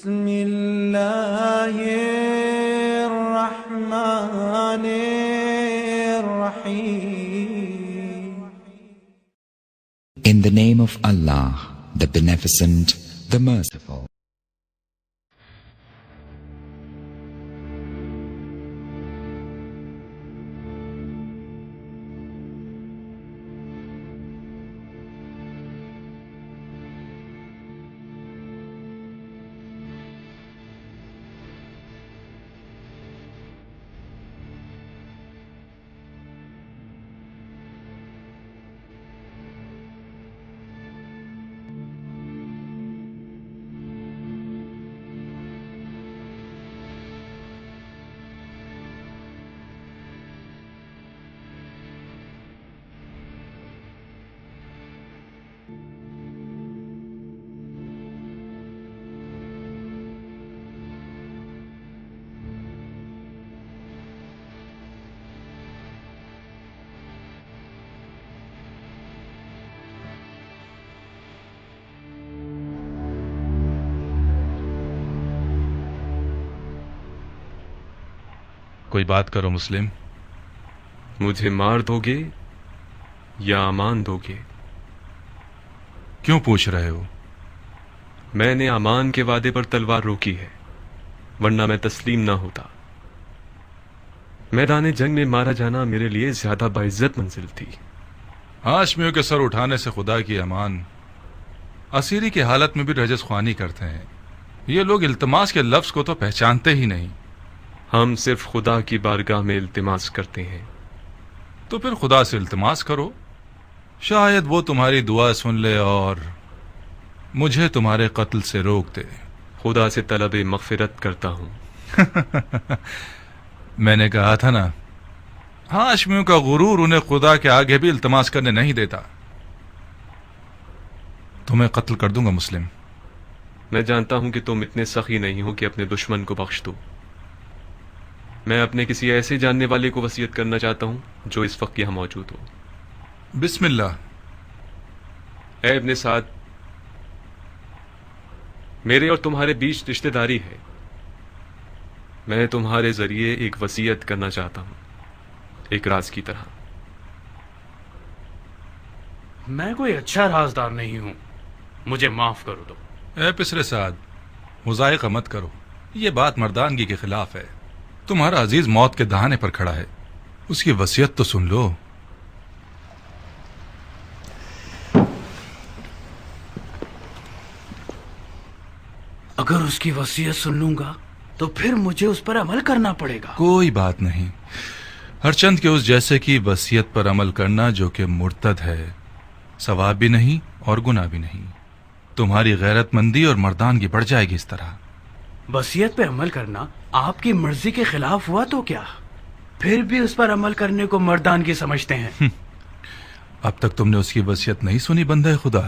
بسم الله الرحمن الرحيم. In the name of Allah, the Beneficent, the Merciful. کوئی بات کرو مسلم. مجھے مار دو گے یا امان دو گے؟ کیوں پوچھ رہے ہو؟ میں نے امان کے وعدے پر تلوار روکی ہے، ورنہ میں تسلیم نہ ہوتا. میدان جنگ میں مارا جانا میرے لیے زیادہ باعزت منزل تھی. ہاشمیوں کے سر اٹھانے سے خدا کی امان. اسیری کی حالت میں بھی رجس خوانی کرتے ہیں. یہ لوگ التماس کے لفظ کو تو پہچانتے ہی نہیں. ہم صرف خدا کی بارگاہ میں التماس کرتے ہیں. تو پھر خدا سے التماس کرو، شاید وہ تمہاری دعا سن لے اور مجھے تمہارے قتل سے روک دے. خدا سے طلب مغفرت کرتا ہوں. میں نے کہا تھا نا، ہاشمیوں کا غرور انہیں خدا کے آگے بھی التماس کرنے نہیں دیتا. تمہیں قتل کر دوں گا مسلم. میں جانتا ہوں کہ تم اتنے سخی نہیں ہو کہ اپنے دشمن کو بخش دو. میں اپنے کسی ایسے جاننے والے کو وصیت کرنا چاہتا ہوں جو اس وقت یہاں موجود ہو. بسم اللہ. اے ابن سعد، میرے اور تمہارے بیچ رشتہ داری ہے. میں تمہارے ذریعے ایک وصیت کرنا چاہتا ہوں، ایک راز کی طرح. میں کوئی اچھا رازدار نہیں ہوں، مجھے معاف کرو دو. اے پسر سعد، مضائقہ مت کرو. یہ بات مردانگی کے خلاف ہے. تمہارا عزیز موت کے دہانے پر کھڑا ہے، اس کی وصیت تو سن لو. اگر اس کی وصیت سن لوں گا تو پھر مجھے اس پر عمل کرنا پڑے گا. کوئی بات نہیں. ہر چند کے اس جیسے کی وصیت پر عمل کرنا جو کہ مرتد ہے، ثواب بھی نہیں اور گناہ بھی نہیں. تمہاری غیرت مندی اور مردانگی بڑھ جائے گی اس طرح. وصیت پہ عمل کرنا آپ کی مرضی کے خلاف ہوا تو کیا؟ پھر بھی اس پر عمل کرنے کو مردانگی سمجھتے ہیں. اب تک تم نے اس کی وصیت نہیں سنی بندہ خدا.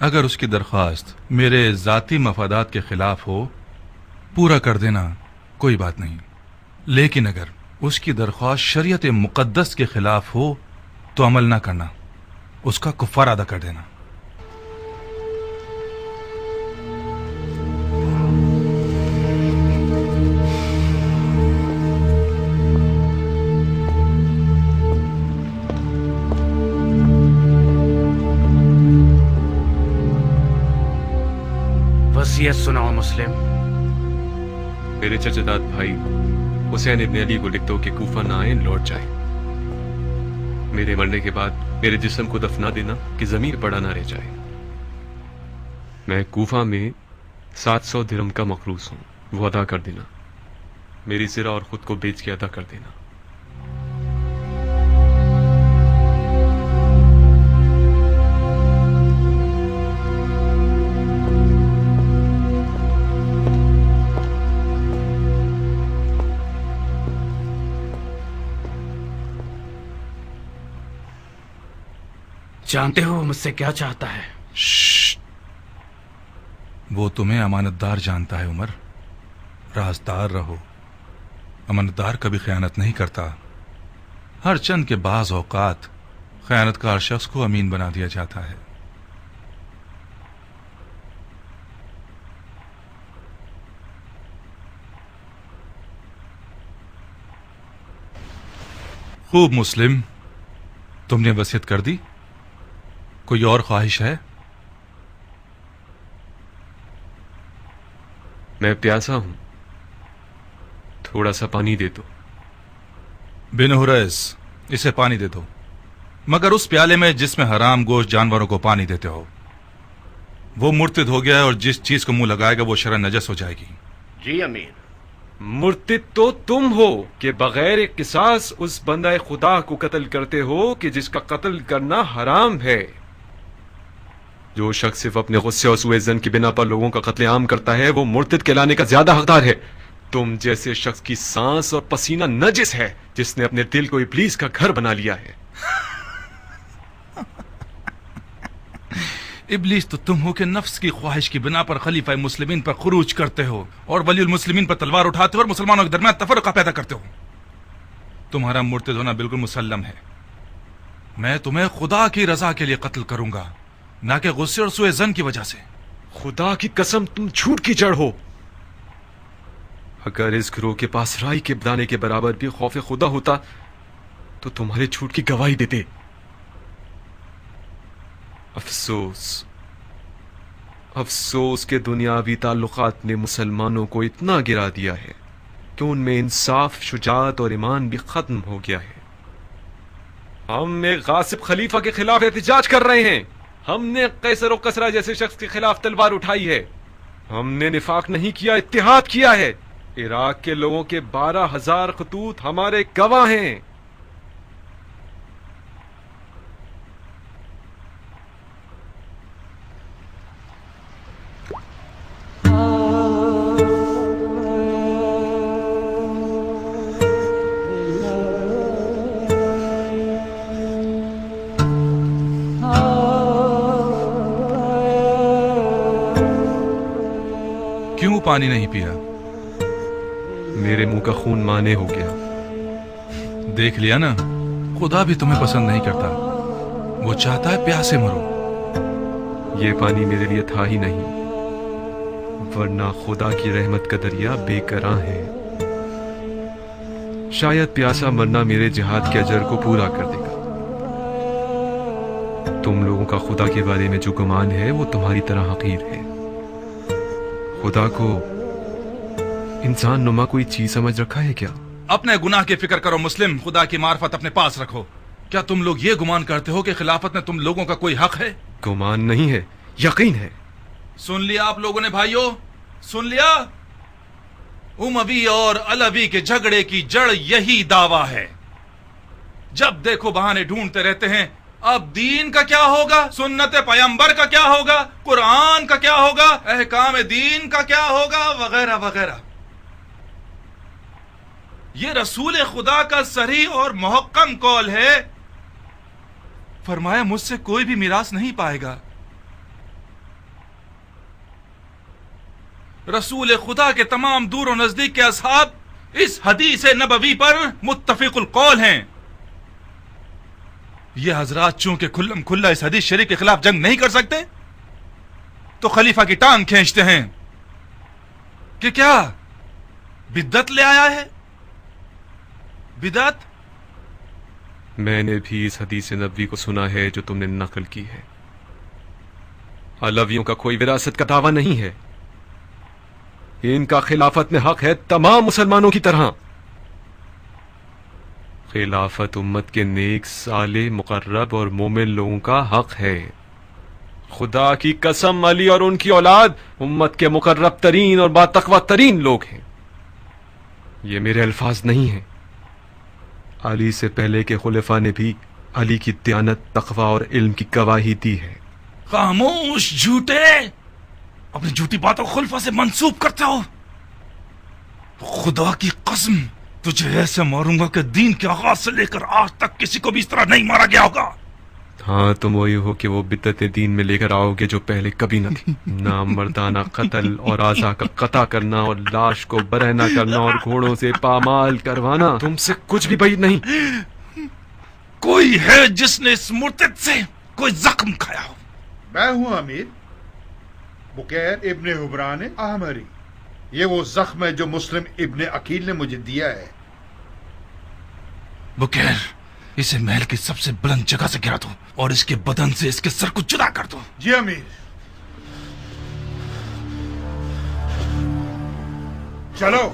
اگر اس کی درخواست میرے ذاتی مفادات کے خلاف ہو، پورا کر دینا، کوئی بات نہیں. لیکن اگر اس کی درخواست شریعت مقدس کے خلاف ہو تو عمل نہ کرنا، اس کا کفارہ ادا کر دینا. وصیت سناؤ مسلم. میرے چچا بھائی حسین ابن علی کو لکھ دو کہ کوفہ نہ آئیں، لوٹ جائیں. میرے مرنے کے بعد میرے جسم کو دفنا دینا کہ ضمیر پڑا نہ رہ جائے. میں کوفہ میں 700 درہم کا مقروض ہوں، وہ ادا کر دینا. میری زرہ اور خود کو بیچ کے ادا کر دینا. جانتے ہو وہ مجھ سے کیا چاہتا ہے؟ وہ تمہیں امانت دار جانتا ہے عمر. رازدار رہو. امانت دار کبھی خیانت نہیں کرتا. ہر چند کے بعض اوقات خیانت کار شخص کو امین بنا دیا جاتا ہے. خوب مسلم، تم نے وصیت کر دی؟ کوئی اور خواہش ہے؟ میں پیاسا ہوں، تھوڑا سا پانی دے دو۔ بن حریث، اسے پانی دے دو، مگر اس پیالے میں جس میں حرام گوشت جانوروں کو پانی دیتے ہو۔ وہ مرتد ہو گیا ہے اور جس چیز کو منہ لگائے گا وہ شرعاً نجس ہو جائے گی۔ جی امیر۔ مرتد تو تم ہو کہ بغیر قصاص اس بندہ خدا کو قتل کرتے ہو کہ جس کا قتل کرنا حرام ہے۔ جو شخص صرف اپنے غصے اور سوء ظن کی بنا پر لوگوں کا قتل عام کرتا ہے وہ مرتد کہلانے کا زیادہ حقدار ہے۔ تم جیسے شخص کی سانس اور پسینہ نجس ہے جس نے اپنے دل کو ابلیس کا گھر بنا لیا ہے۔ ابلیس تو تم ہو کہ نفس کی خواہش کی بنا پر خلیفہ مسلمین پر خروج کرتے ہو اور ولی المسلمین پر تلوار اٹھاتے ہو اور مسلمانوں کے درمیان تفرقہ پیدا کرتے ہو۔ تمہارا مرتد ہونا بالکل مسلم ہے۔ میں تمہیں خدا کی رضا کے لیے قتل کروں گا، نہ کہ غصے اور سوء ظن کی وجہ سے۔ خدا کی قسم تم جھوٹ کی جڑ ہو۔ اگر اس گروہ کے پاس رائی کے دانے کے برابر بھی خوف خدا ہوتا تو تمہارے جھوٹ کی گواہی دیتے۔ افسوس کہ دنیاوی تعلقات نے مسلمانوں کو اتنا گرا دیا ہے کہ ان میں انصاف، شجاعت اور ایمان بھی ختم ہو گیا ہے۔ ہم ایک غاصب خلیفہ کے خلاف احتجاج کر رہے ہیں۔ ہم نے قیصر و کسریٰ جیسے شخص کے خلاف تلوار اٹھائی ہے۔ ہم نے نفاق نہیں کیا، اتحاد کیا ہے۔ عراق کے لوگوں کے 12,000 خطوط ہمارے گواہ ہیں۔ کیوں پانی نہیں پیا؟ میرے منہ کا خون مانے ہو گیا۔ دیکھ لیا نا، خدا بھی تمہیں پسند نہیں کرتا، وہ چاہتا ہے پیاسے مرو۔ یہ پانی میرے لیے تھا ہی نہیں، ورنہ خدا کی رحمت کا دریا بے کراں ہے۔ شاید پیاسا مرنا میرے جہاد کے اجر کو پورا کر دے گا۔ تم لوگوں کا خدا کے بارے میں جو گمان ہے وہ تمہاری طرح حقیر ہے۔ خدا کو انسان نما کوئی چیز سمجھ رکھا ہے کیا؟ اپنے گناہ کی فکر کرو مسلم، خدا کی معرفت اپنے پاس رکھو۔ کیا تم لوگ یہ گمان کرتے ہو کہ خلافت میں تم لوگوں کا کوئی حق ہے؟ گمان نہیں ہے، یقین ہے۔ سن لیا آپ لوگوں نے بھائیوں، سن لیا؟ اموی اور علوی کے جھگڑے کی جڑ یہی دعویٰ ہے۔ جب دیکھو بہانے ڈھونڈتے رہتے ہیں، اب دین کا کیا ہوگا، سنت پیغمبر کا کیا ہوگا، قرآن کا کیا ہوگا، احکام دین کا کیا ہوگا، وغیرہ وغیرہ۔ یہ رسول خدا کا صریح اور محکم قول ہے، فرمایا مجھ سے کوئی بھی میراث نہیں پائے گا۔ رسول خدا کے تمام دور و نزدیک کے اصحاب اس حدیث نبوی پر متفق القول ہیں۔ یہ حضرات چونکہ کھلم کھلا اس حدیث شریف کے خلاف جنگ نہیں کر سکتے تو خلیفہ کی ٹانگ کھینچتے ہیں کہ کیا بدعت لے آیا ہے۔ بدعت؟ میں نے بھی اس حدیث نبوی کو سنا ہے جو تم نے نقل کی ہے۔ علویوں کا کوئی وراثت کا دعویٰ نہیں ہے، ان کا خلافت میں حق ہے تمام مسلمانوں کی طرح۔ خلافت امت کے نیک، صالح، مقرب اور مومن لوگوں کا حق ہے۔ خدا کی قسم علی اور ان کی اولاد امت کے مقرب ترین اور باتقوی ترین لوگ ہیں۔ یہ میرے الفاظ نہیں ہیں، علی سے پہلے کے خلفاء نے بھی علی کی دیانت، تقوی اور علم کی گواہی دی ہے۔ خاموش جھوٹے، اپنی جھوٹی باتوں کو خلفاء سے منسوب کرتے ہو۔ خدا کی قسم تجھے ایسے ماروں گا کہ دین کے آغاز سے لے کر آج تک کسی کو بھی اس طرح نہیں مارا گیا ہوگا۔ ہاں تم وہی ہو کہ وہ بدعتیں دین میں لے کر آؤ گے جو پہلے کبھی نہ تھی۔ نامردانہ قتل اور اعضاء کا قطع کرنا اور لاش کو برہنہ کرنا اور گھوڑوں سے پامال کروانا تم سے کچھ بھی بعید نہیں۔ کوئی ہے جس نے اس مرتد سے کوئی زخم کھایا ہو؟ میں ہوں امیر، بکیر ابن حبران احمری۔ یہ وہ زخم ہے جو مسلم ابن عقیل نے مجھے دیا ہے۔ بکیر اسے محل کی سب سے بلند جگہ سے گرا دو اور اس کے بدن سے اس کے سر کو جدا کر دو. جی امیر. چلو.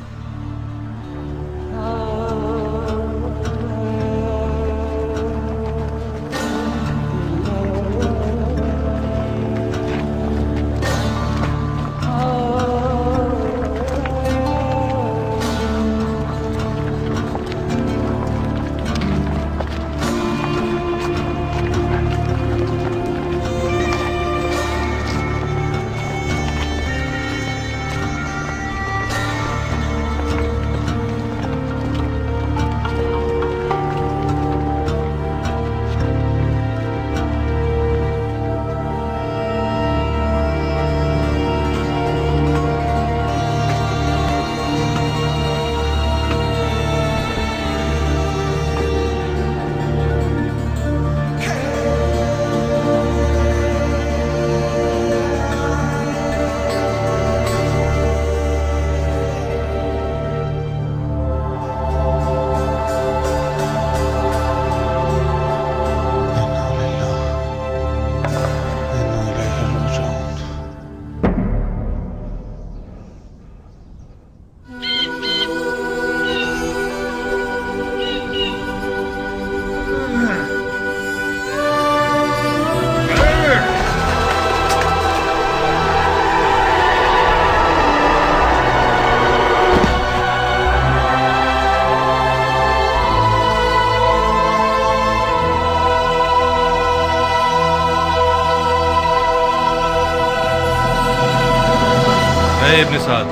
ابن سعد.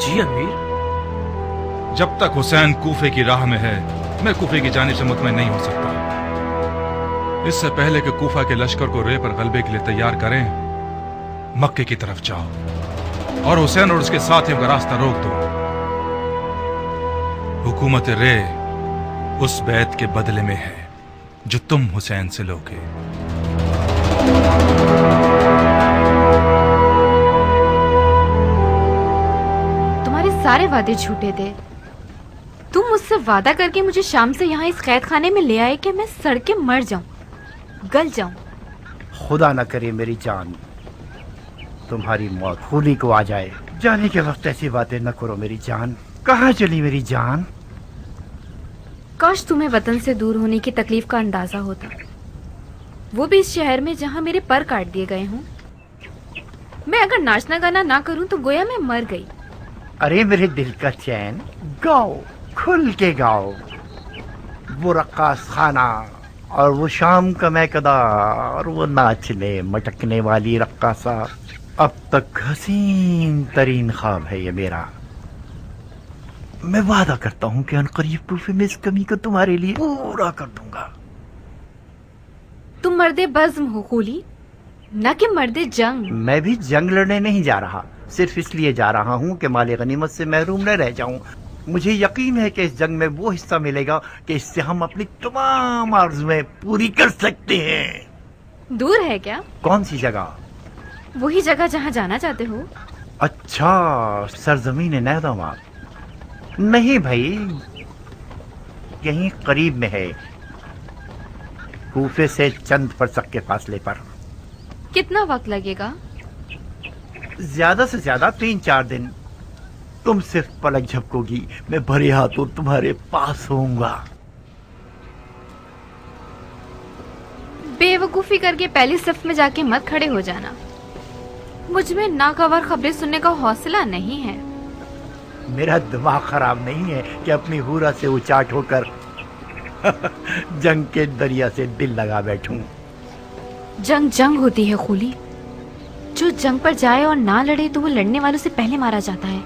جی امیر. جب تک حسین کوفے کی راہ میں ہے میں کوفے کی جانب سے مطمئن نہیں ہو سکتا. اس سے پہلے کہ کوفہ کے لشکر کو رے پر غلبے کے لیے تیار کریں مکے کی طرف جاؤ اور حسین اور اس کے ساتھیوں کا راستہ روک دو. حکومت رے اس بیعت کے بدلے میں ہے جو تم حسین سے لوگے. سارے وعدے جھوٹے تھے. تم مجھ سے وعدہ کر کے مجھے شام سے یہاں اس قید خانے میں لے آئے کہ میں سڑ کے مر جاؤں, گل جاؤں. خدا نہ کرے میری جان تمہاری موت خولی کو آ جائے. جانے کے وقت ایسی باتیں نہ کرو میری جان. کہاں چلی میری جان؟ کاش تمہیں وطن سے دور ہونے کی تکلیف کا اندازہ ہوتا, وہ بھی اس شہر میں جہاں میرے پر کاٹ دیے گئے ہوں. میں اگر ناچنا گانا نہ کروں تو گویا میں مر گئی. ارے میرے دل کا چین, گاؤ, کھل کے گاؤ. وہ رقاص خانہ اور وہ شام کا میکدہ اور وہ ناچنے مٹکنے والی رقاصہ اب تک حسین ترین خواب ہے یہ میرا. میں وعدہ کرتا ہوں کہ عنقریب کوفے میں اس کمی کو تمہارے لیے پورا کر دوں گا. تم مرد بزم ہو خولی, نہ کہ مرد جنگ. میں بھی جنگ لڑنے نہیں جا رہا, صرف اس لیے جا رہا ہوں کہ مال غنیمت سے محروم نہ رہ جاؤں. مجھے یقین ہے کہ اس جنگ میں وہ حصہ ملے گا کہ اس سے ہم اپنی تمام آرزویں پوری کر سکتے ہیں. دور ہے کیا؟ کون سی جگہ؟ وہی جگہ جہاں جانا چاہتے ہو. اچھا, سرزمین نیدما. نہیں بھائی, یہیں قریب میں ہے, کوفے سے چند فرسخ کے فاصلے پر. کتنا وقت لگے گا؟ زیادہ سے زیادہ 3-4 دن. تم صرف پلک جھپکو گی, میں بھرے ہاتھوں تمہارے پاس ہوں گا. بے وقوفی کر کے پہلی صف میں جا کے مت کھڑے ہو جانا. مجھ میں ناگوار خبریں سننے کا حوصلہ نہیں ہے. میرا دماغ خراب نہیں ہے کہ اپنی حورا سے اچاٹ ہو کر جنگ کے دریا سے دل لگا بیٹھوں. جنگ جنگ ہوتی ہے خولی. جو جنگ پر جائے اور نہ لڑے تو وہ لڑنے والوں سے پہلے مارا جاتا ہے.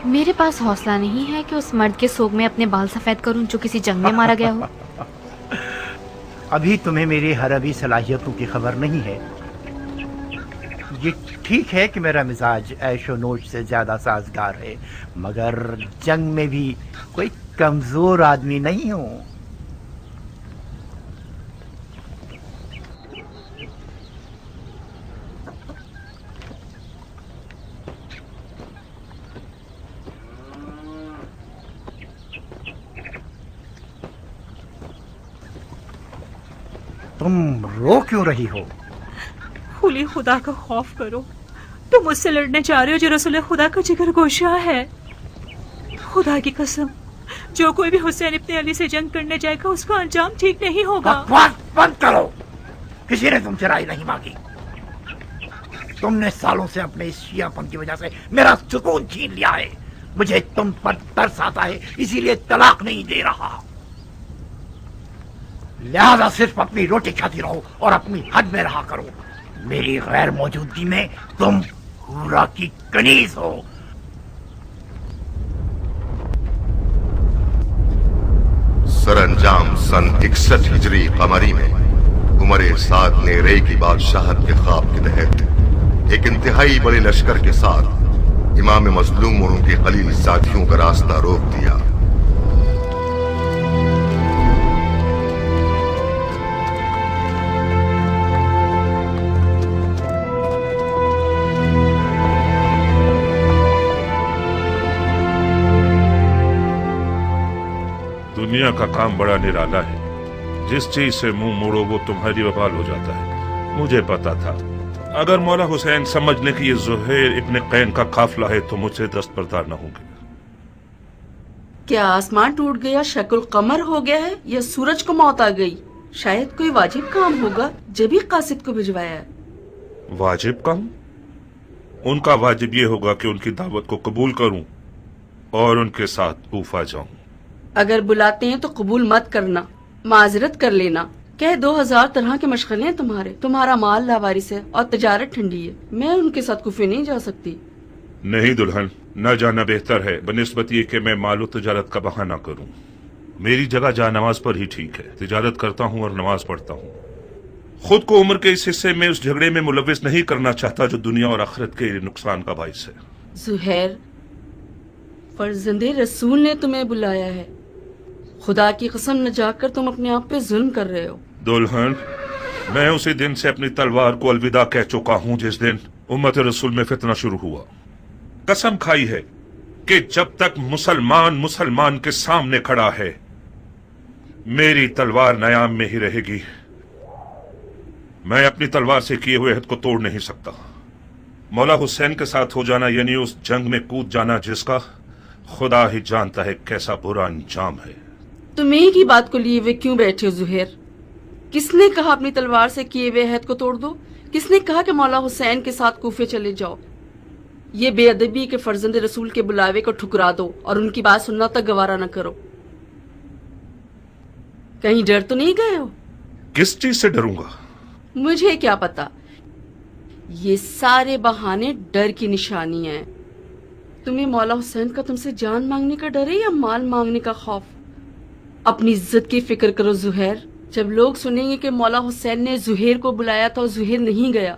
میرے پاس حوصلہ نہیں ہے کہ اس مرد کے سوگ میں اپنے بال سفید کروں جو کسی جنگ میں مارا گیا ہو. ابھی تمہیں میری حربی صلاحیتوں کی خبر نہیں ہے. یہ ٹھیک ہے کہ میرا مزاج عیش و نوش سے زیادہ سازگار ہے, مگر جنگ میں بھی کوئی کمزور آدمی نہیں ہوں. तुम रो क्यों रही हो? खुली खुदा का खौफ करो, तुम मुझसे लड़ने जा रहे हो जो रसूल खुदा का जिगर गोशा है। खुदा की कसम, जो कोई भी हुसैन इब्ने अली से जंग करने जाएगा उसका अंजाम ठीक नहीं होगा। बकवास बंद करो, किसी ने तुमसे राय नहीं मांगी। तुमने सालों से अपने इस शियापन की वजह से मेरा सुकून छीन लिया है। मुझे तुम पर तरस आता है, इसीलिए तलाक नहीं दे रहा। लिहाजा सिर्फ अपनी रोटी खाती रहो और अपनी हद में रहा करो। मेरी गैर मौजूदगी में तुम हुरा की कनीज हो। सरअंजाम सन 61 हिजरी कमरी में उमर साद ने रे की बादशाहत के ख्वाब के तहत एक इंतहाई बड़े लश्कर के साथ इमाम मजलूम और उनके खलील साथियों का रास्ता रोक दिया। दुनिया का काम बड़ा निराला है, जिस चीज से मुंह मोड़ो वो तुम्हारी वबाल हो जाता है। मुझे पता था अगर मौला हुसैन समझ ले कि ये ज़ुहैर इब्ने कैन का काफिला है तो मुझसे दस्तबरदार न होंगे। क्या आसमान टूट गया, शक्ल कमर हो गया है, या सूरज को मौत आ गई? शायद कोई वाजिब काम होगा जब ही कासिद को भिजवाया है। वाजिब काम? उनका वाजिब ये होगा कि उनकी दावत को कबूल करूं और उनके साथ कूफा जाऊं। अगर बुलाते हैं तो कबूल मत करना, माजरत कर लेना। कह 2000 तरह के मशगले हैं तुम्हारे, तुम्हारा माल लावारिस है और तजारत ठंडी है। मैं उनके साथ कुफे नहीं जा सकती। नहीं दुल्हन, न जाना बेहतर है बनिस्बत ये कि मैं मालो तजारत का बहाना करूं। मेरी जगह जा नमाज पर ही ठीक है। तिजारत करता हूं और नमाज पढ़ता हूं। खुद को उम्र के इस हिस्से में उस झगड़े में मुलविस नहीं करना चाहता जो दुनिया और आखिरत के नुकसान का बाइस है। ज़ुहैर, फर्जंदे रसूल ने तुम्हें बुलाया है। खुदा की कसम न जाकर तुम अपने आप पे जुल्म कर रहे हो। दुल्हन, मैं उसी दिन से अपनी तलवार को अलविदा कह चुका हूं जिस दिन उम्मत रसूल में फितना शुरू हुआ। कसम खाई है कि जब तक मुसलमान मुसलमान के सामने खड़ा है मेरी तलवार नयाम में ही रहेगी। मैं अपनी तलवार से किए हुए अहद को तोड़ नहीं सकता। मौला हुसैन के साथ हो जाना यानी उस जंग में कूद जाना जिसका खुदा ही जानता है कैसा बुरा अंजाम है। तुम एक ही बात को लिए हुए क्यों बैठे हो ज़ुहैर? किसने कहा अपनी तलवार से किए हुए अहद को तोड़ दो? किसने कहा कि मौला हुसैन के साथ कूफे चले जाओ? ये बेअदबी के फर्जंद रसूल के बुलावे को ठुकरा दो और उनकी बात सुनना तक गवारा न करो। कहीं डर तो नहीं गए हो? किस चीज से डरूंगा? मुझे क्या पता। ये सारे बहाने डर की निशानियां हैं। तुम्हें मौला हुसैन का तुमसे जान मांगने का डर है या माल मांगने का खौफ? अपनी इज्जत की फिक्र करो ज़ुहैर। जब लोग सुनेंगे कि मौला हुसैन ने ज़ुहैर को बुलाया था और ज़ुहैर नहीं गया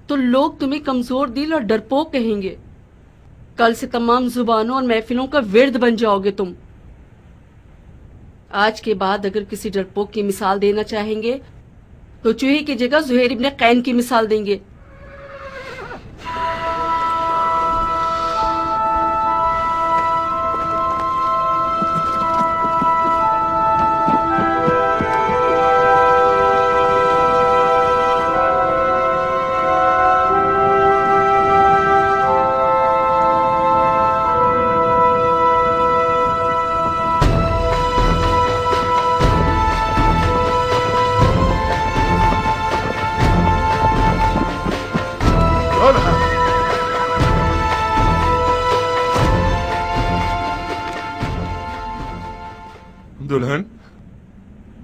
तो लोग तुम्हें कमजोर दिल और डरपोक कहेंगे। कल से तमाम जुबानों और महफिलों का विर्द बन जाओगे तुम। आज के बाद अगर किसी डरपोक की मिसाल देना चाहेंगे तो चूहे की जगह ज़ुहैर इब्ने कैन की मिसाल देंगे।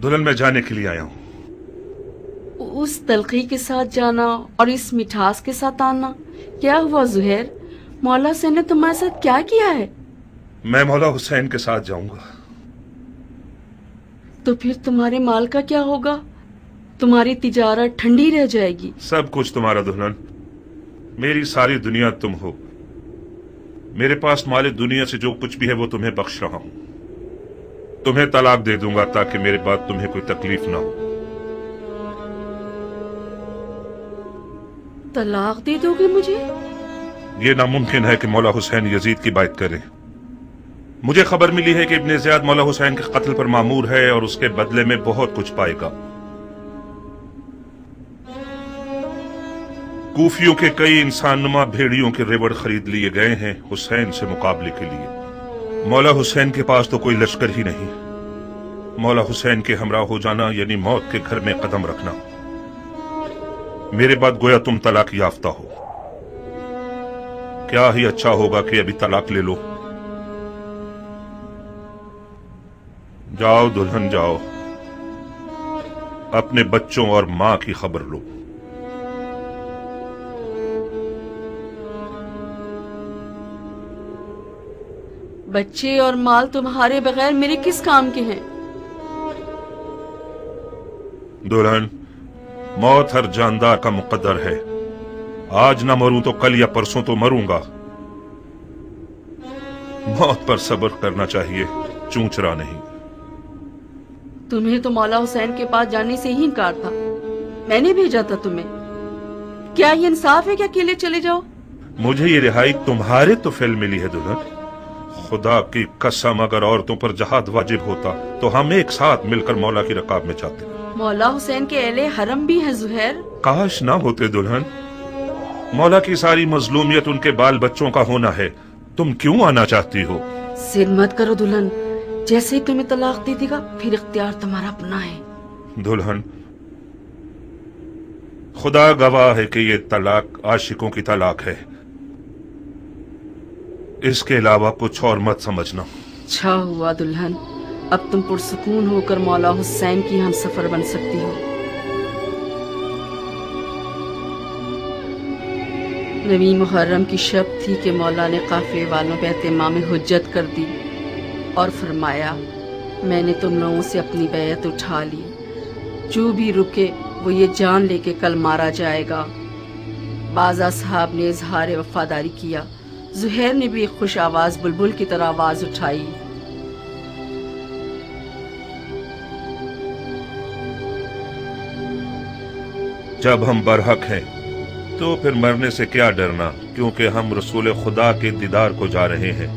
दुल्हन मैं जाने के लिए आया हूँ। उस तलखी के साथ जाना और इस मिठास के साथ आना, क्या हुआ ज़ुहैर? मौला हुसैन ने तुम्हारे साथ क्या किया है? मैं मौला हुसैन के साथ जाऊंगा। तो फिर तुम्हारे माल का क्या होगा? तुम्हारी तिजारत ठंडी रह जाएगी। सब कुछ तुम्हारा दुल्हन। मेरी सारी दुनिया तुम हो। मेरे पास माले दुनिया से जो कुछ भी है वो तुम्हें बख्श रहा हूँ। तुम्हें तलाक दे दूंगा ताकि मेरे बाद तुम्हें कोई तकलीफ ना हो। तलाक दे दोगे मुझे? ये नामुमकिन है कि मौला हुसैन यजीद की बात करें। मुझे खबर मिली है कि इब्ने ज़ियाद मौला हुसैन के कत्ल पर मामूर है और उसके बदले में बहुत कुछ पाएगा। کوفیوں کے کئی انسان نما بھیڑیوں کے ریوڑ خرید لیے گئے ہیں حسین سے مقابلے کے لیے۔ مولا حسین کے پاس تو کوئی لشکر ہی نہیں۔ مولا حسین کے ہمراہ ہو جانا یعنی موت کے گھر میں قدم رکھنا۔ میرے بعد گویا تم طلاق یافتہ ہو۔ کیا ہی اچھا ہوگا کہ ابھی طلاق لے لو۔ جاؤ دلہن جاؤ، اپنے بچوں اور ماں کی خبر لو۔ بچے اور مال تمہارے بغیر میرے کس کام کے ہیں؟ دلہن، موت ہر جاندار کا مقدر ہے۔ آج نہ مروں تو کل یا پرسوں تو مروں گا۔ موت پر صبر کرنا چاہیے، چونچرا نہیں۔ تمہیں تو مولا حسین کے پاس جانے سے ہی انکار تھا، میں نے بھیجا تھا تمہیں۔ کیا یہ انصاف ہے کہ اکیلے چلے جاؤ؟ مجھے یہ رہائی تمہارے تو فعل ملی ہے دلہن۔ خدا کی قسم اگر عورتوں پر جہاد واجب ہوتا تو ہم ایک ساتھ مل کر مولا کی رکاب میں جاتے۔ مولا حسین کے اہل حرم بھی ہیں زہیر۔ کاش نہ ہوتے دلہن۔ مولا کی ساری مظلومیت ان کے بال بچوں کا ہونا ہے، تم کیوں آنا چاہتی ہو؟ ضد مت کرو دلہن، جیسے ہی تمہیں طلاق دے دے گا پھر اختیار تمہارا اپنا ہے۔ دلہن، خدا گواہ ہے کہ یہ طلاق عاشقوں کی طلاق ہے، اس کے علاوہ کچھ اور مت سمجھنا۔ اچھا ہوا دلہن، اب تم پرسکون ہو کر مولا حسین کی ہم سفر بن سکتی ہو۔ نویں محرم کی شب تھی کہ مولا نے قافلے والوں پہ اہتمام حجت کر دی اور فرمایا، میں نے تم لوگوں سے اپنی بیعت اٹھا لی، جو بھی رکے وہ یہ جان لے کے کل مارا جائے گا۔ بعض اصحاب نے اظہار وفاداری کیا، زہیر نے بھی ایک خوش آواز بلبل کی طرح آواز اٹھائی، جب ہم برحق ہیں تو پھر مرنے سے کیا ڈرنا، کیونکہ ہم رسول خدا کے دیدار کو جا رہے ہیں۔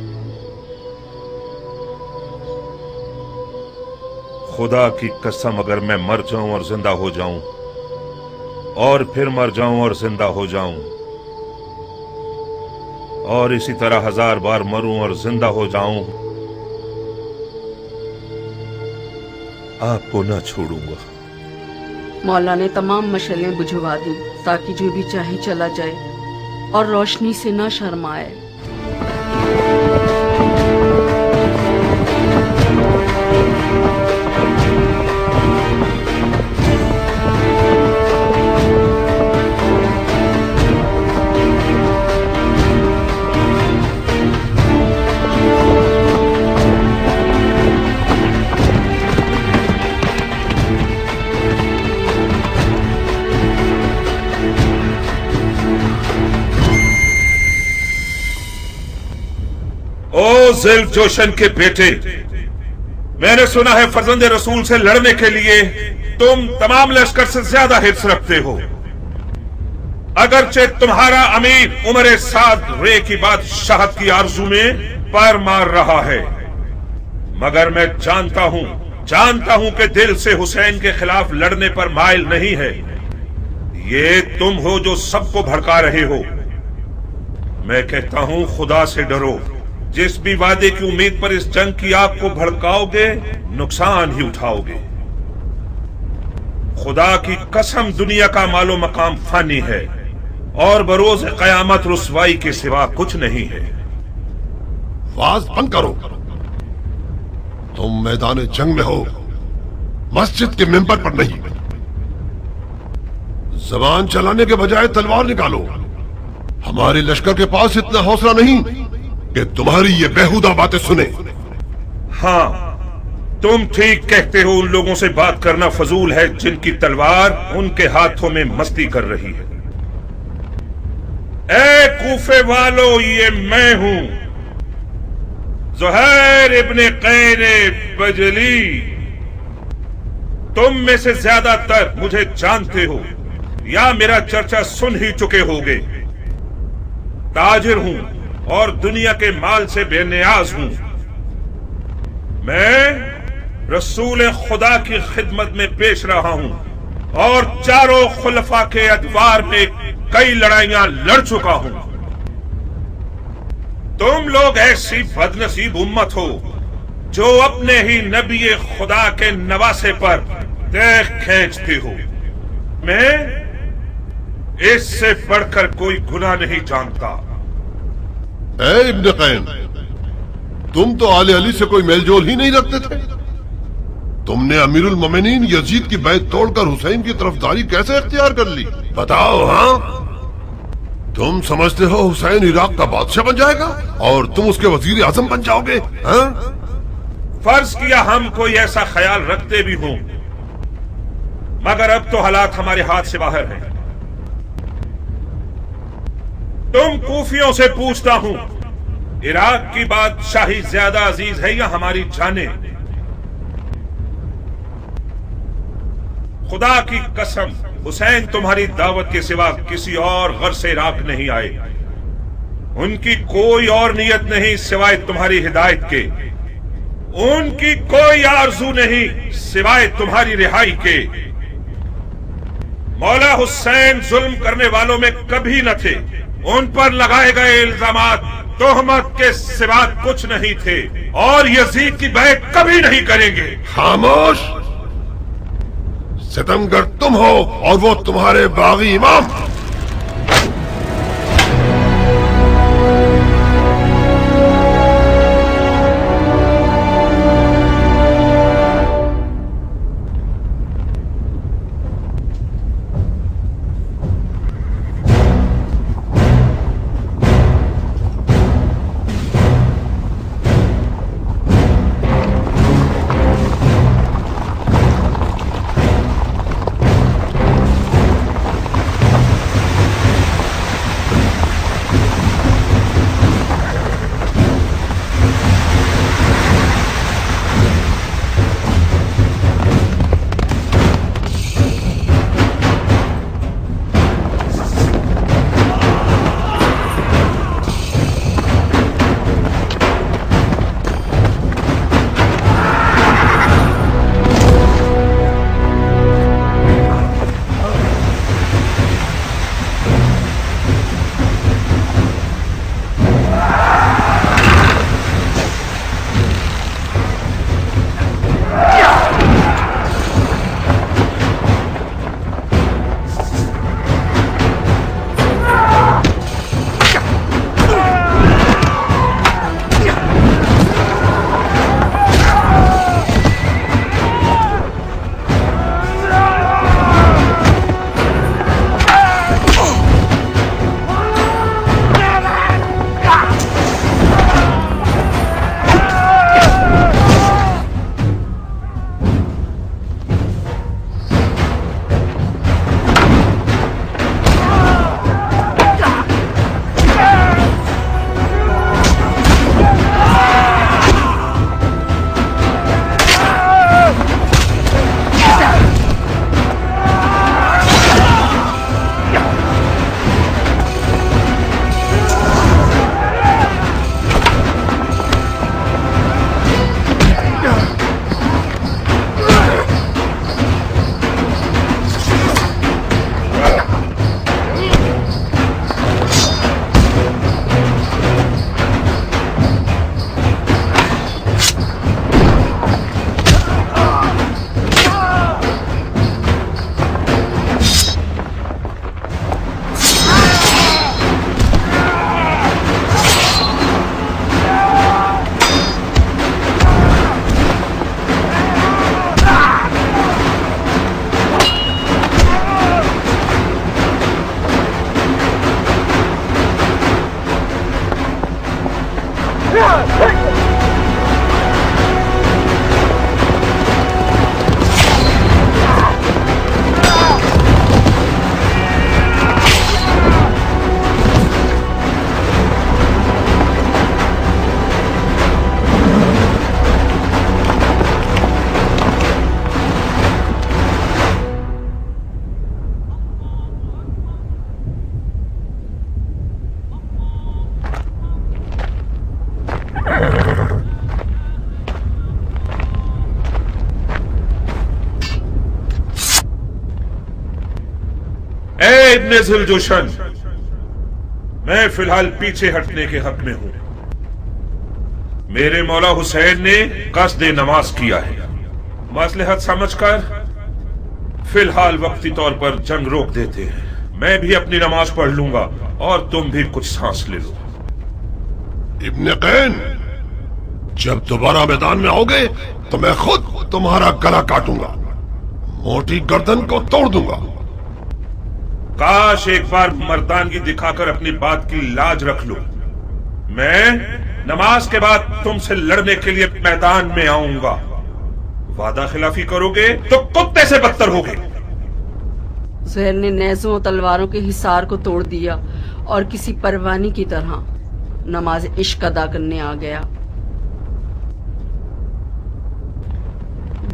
خدا کی قسم اگر میں مر جاؤں اور زندہ ہو جاؤں اور پھر مر جاؤں اور زندہ ہو جاؤں اور اسی طرح 1000 بار مروں اور زندہ ہو جاؤں، آپ کو نہ چھوڑوں گا۔ مولا نے تمام مشعلیں بجھوا دی تاکہ جو بھی چاہے چلا جائے اور روشنی سے نہ شرمائے۔ او ذیل جوشن کے بیٹے، میں نے سنا ہے فرزند رسول سے لڑنے کے لیے تم تمام لشکر سے زیادہ حرص رکھتے ہو۔ اگرچہ تمہارا امیر عمر سعد رے کی بادشاہت کی آرزو میں پیر مار رہا ہے، مگر میں جانتا ہوں کہ دل سے حسین کے خلاف لڑنے پر مائل نہیں ہے۔ یہ تم ہو جو سب کو بھڑکا رہے ہو۔ میں کہتا ہوں خدا سے ڈرو، جس بھی وعدے کی امید پر اس جنگ کی آگ کو بھڑکاؤ گے نقصان ہی اٹھاؤ گے۔ خدا کی قسم دنیا کا مال و مقام فانی ہے اور بروز قیامت رسوائی کے سوا کچھ نہیں ہے۔ واز بند کرو، تم میدان جنگ میں ہو، مسجد کے ممبر پر نہیں۔ زبان چلانے کے بجائے تلوار نکالو۔ ہمارے لشکر کے پاس اتنا حوصلہ نہیں کہ تمہاری یہ بیہودہ باتیں سنے۔ ہاں، تم ٹھیک کہتے ہو، ان لوگوں سے بات کرنا فضول ہے جن کی تلوار ان کے ہاتھوں میں مستی کر رہی ہے۔ اے کوفے والو، یہ میں ہوں، زہیر ابن قیر بجلی۔ تم میں سے زیادہ تر مجھے جانتے ہو یا میرا چرچا سن ہی چکے ہوگے۔ تاجر ہوں اور دنیا کے مال سے بے نیاز ہوں۔ میں رسول خدا کی خدمت میں پیش رہا ہوں اور چاروں خلفاء کے ادوار میں कई लड़ाइयां लड़ चुका हूं। तुम लोग ऐसी बदनसीब उम्मत हो जो अपने ही नबी खुदा के नवासे पर देख खींचती हो। मैं इससे बढ़कर कोई गुनाह नहीं जानता। ए इब्न कैन, तुम तो आले अली से कोई मेलजोल ही नहीं रखते थे। तुमने अमीरुल मोमिनीन यजीद की बैत तोड़कर हुसैन की तरफदारी कैसे इख्तियार कर ली? बताओ। हाँ, तुम समझते हो हुसैन इराक का बादशाह बन जाएगा और तुम उसके वजीर आजम बन जाओगे? हाँ? फर्ज किया हम कोई ऐसा ख्याल रखते भी हों, मगर अब तो हालात हमारे हाथ से बाहर हैं। तुम कूफियों से पूछता हूं, इराक की बादशाही ज्यादा अजीज है या हमारी जाने? खुदा की कसम, हुसैन तुम्हारी दावत के सिवा किसी और गर्ज से इराक नहीं आए। उनकी कोई और नियत नहीं सिवाय तुम्हारी हिदायत के। उनकी कोई आरजू नहीं सिवाय तुम्हारी रिहाई के। मौला हुसैन जुल्म करने वालों में कभी न थे। उन पर लगाए गए इल्जामात तोहमत के सिवा कुछ नहीं थे और यजीद की बैत कभी नहीं करेंगे। खामोश! सितमगर तुम हो और वो तुम्हारे बागी इमाम। इब्ने ज़ुलजुशन, मैं फिलहाल पीछे हटने के हक में हूं। मेरे मौला हुसैन ने कस्द नमाज किया है। मसलहत समझकर फिलहाल वक्ती तौर पर जंग रोक देते हैं। मैं भी अपनी नमाज पढ़ लूंगा और तुम भी कुछ सांस ले लो। इब्ने कैन, जब दोबारा मैदान में आओगे तो मैं खुद तुम्हारा गला काटूंगा, मोटी गर्दन को तोड़ दूंगा। काश एक बार मर्दानगी दिखाकर अपनी बात की लाज रख लो। मैं नमाज के बाद तुमसे लड़ने के लिए मैदान में आऊंगा। वादा खिलाफी करोगे तो कुत्ते से बदतर होगे। ज़ुहैर ने नेज़ों और तलवारों के हिसार को तोड़ दिया और किसी परवानी की तरह नमाज इश्क अदा करने आ गया।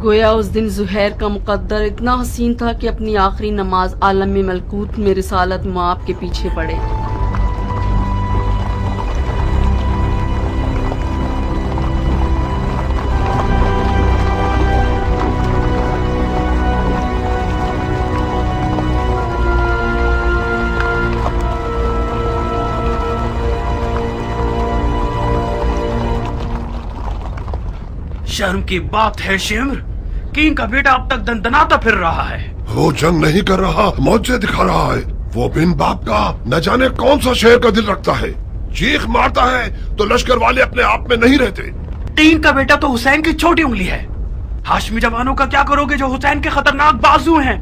गोया उस दिन ज़ुहैर का मुकद्दर इतना हसीन था कि अपनी आखिरी नमाज आलम मलकूत में रिसालत मुआब के पीछे पड़े। शर्म की बात है शिम्र, किंग का बेटा अब तक दंदनाता फिर रहा है। वो जंग नहीं कर रहा, मौजे दिखा रहा है। वो बिन बाप का न जाने कौन सा शेर का दिल रखता है। चीख मारता है तो लश्कर वाले अपने आप में नहीं रहते। किंग का बेटा तो हुसैन की छोटी उंगली है। हाशमी जवानों का क्या करोगे जो हुसैन के खतरनाक बाजू हैं?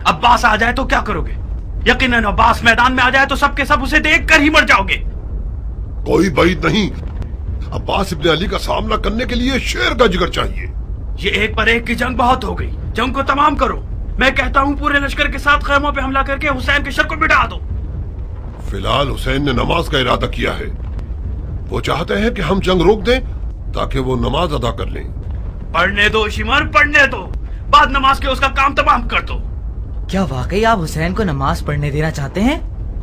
अब्बास आ जाए तो क्या करोगे? यकीनन अब्बास मैदान में आ जाए तो सबके सब उसे देख कर ही मर जाओगे। कोई बैद नहीं, अब्बास इब्ने अली का सामना करने के लिए शेर का जिगर चाहिए। ये एक पर एक की जंग बहुत हो गई, जंग को तमाम करो। मैं कहता हूँ पूरे लश्कर के साथ खैमों पे हमला करके हुसैन के शर को मिटा दो। फिलहाल हुसैन ने नमाज का इरादा किया है। वो चाहते हैं कि हम जंग रोक दें ताकि वो नमाज अदा कर लें। पढ़ने दो शिमर, पढ़ने दो, बाद नमाज के उसका काम तमाम कर दो। क्या वाकई आप हुसैन को नमाज पढ़ने देना चाहते हैं?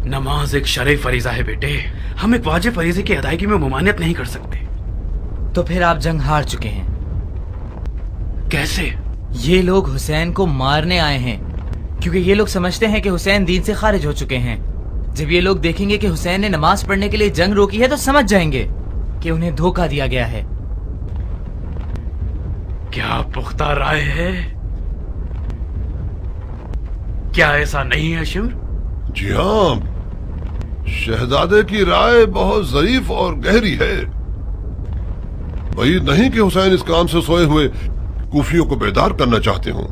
नमाज एक शरई फरीजा है बेटे, हम एक वाजिब फरीजे की अदायगी में मुमानियत नहीं कर सकते। तो फिर आप जंग हार चुके हैं। कैसे? ये लोग हुसैन को मारने आए हैं, क्योंकि ये लोग समझते हैं कि हुसैन दीन से खारिज हो चुके हैं। जब ये लोग देखेंगे कि हुसैन ने नमाज पढ़ने के लिए जंग रोकी है तो समझ जाएंगे कि उन्हें धोखा दिया गया है। क्या पुख्ता राय है? क्या ऐसा नहीं है शिम्र? जी हाँ, शहजादे की राय बहुत ज़रीफ और गहरी है। वही नहीं कि हुसैन इस काम से सोए हुए कूफियों को बेदार करना चाहते हों।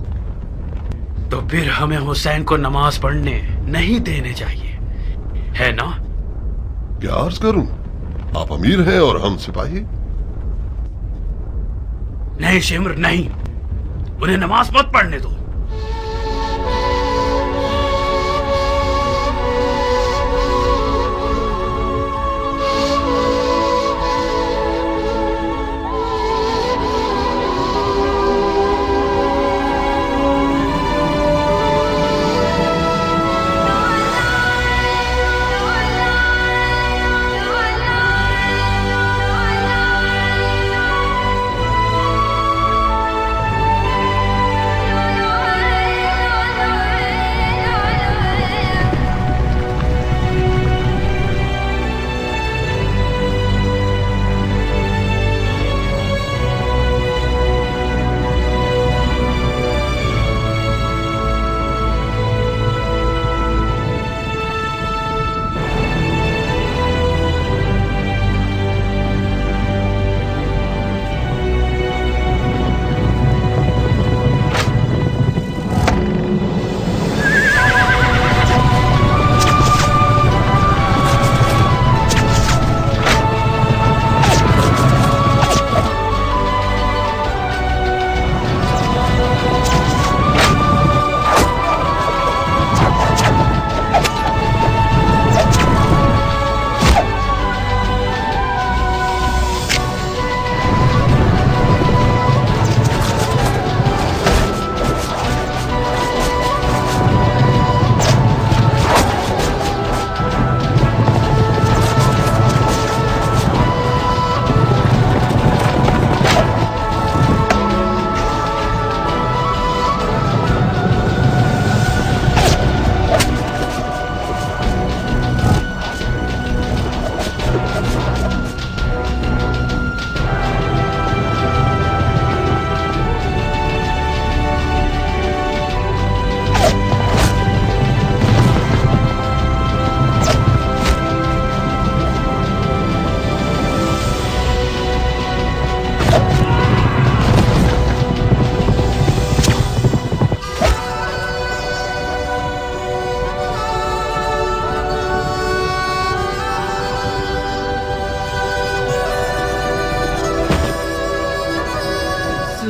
तो फिर हमें हुसैन को नमाज पढ़ने नहीं देने चाहिए, है ना? क्या अर्ज करूं, आप अमीर हैं और हम सिपाही। नहीं शिम्र नहीं, उन्हें नमाज मत पढ़ने दो।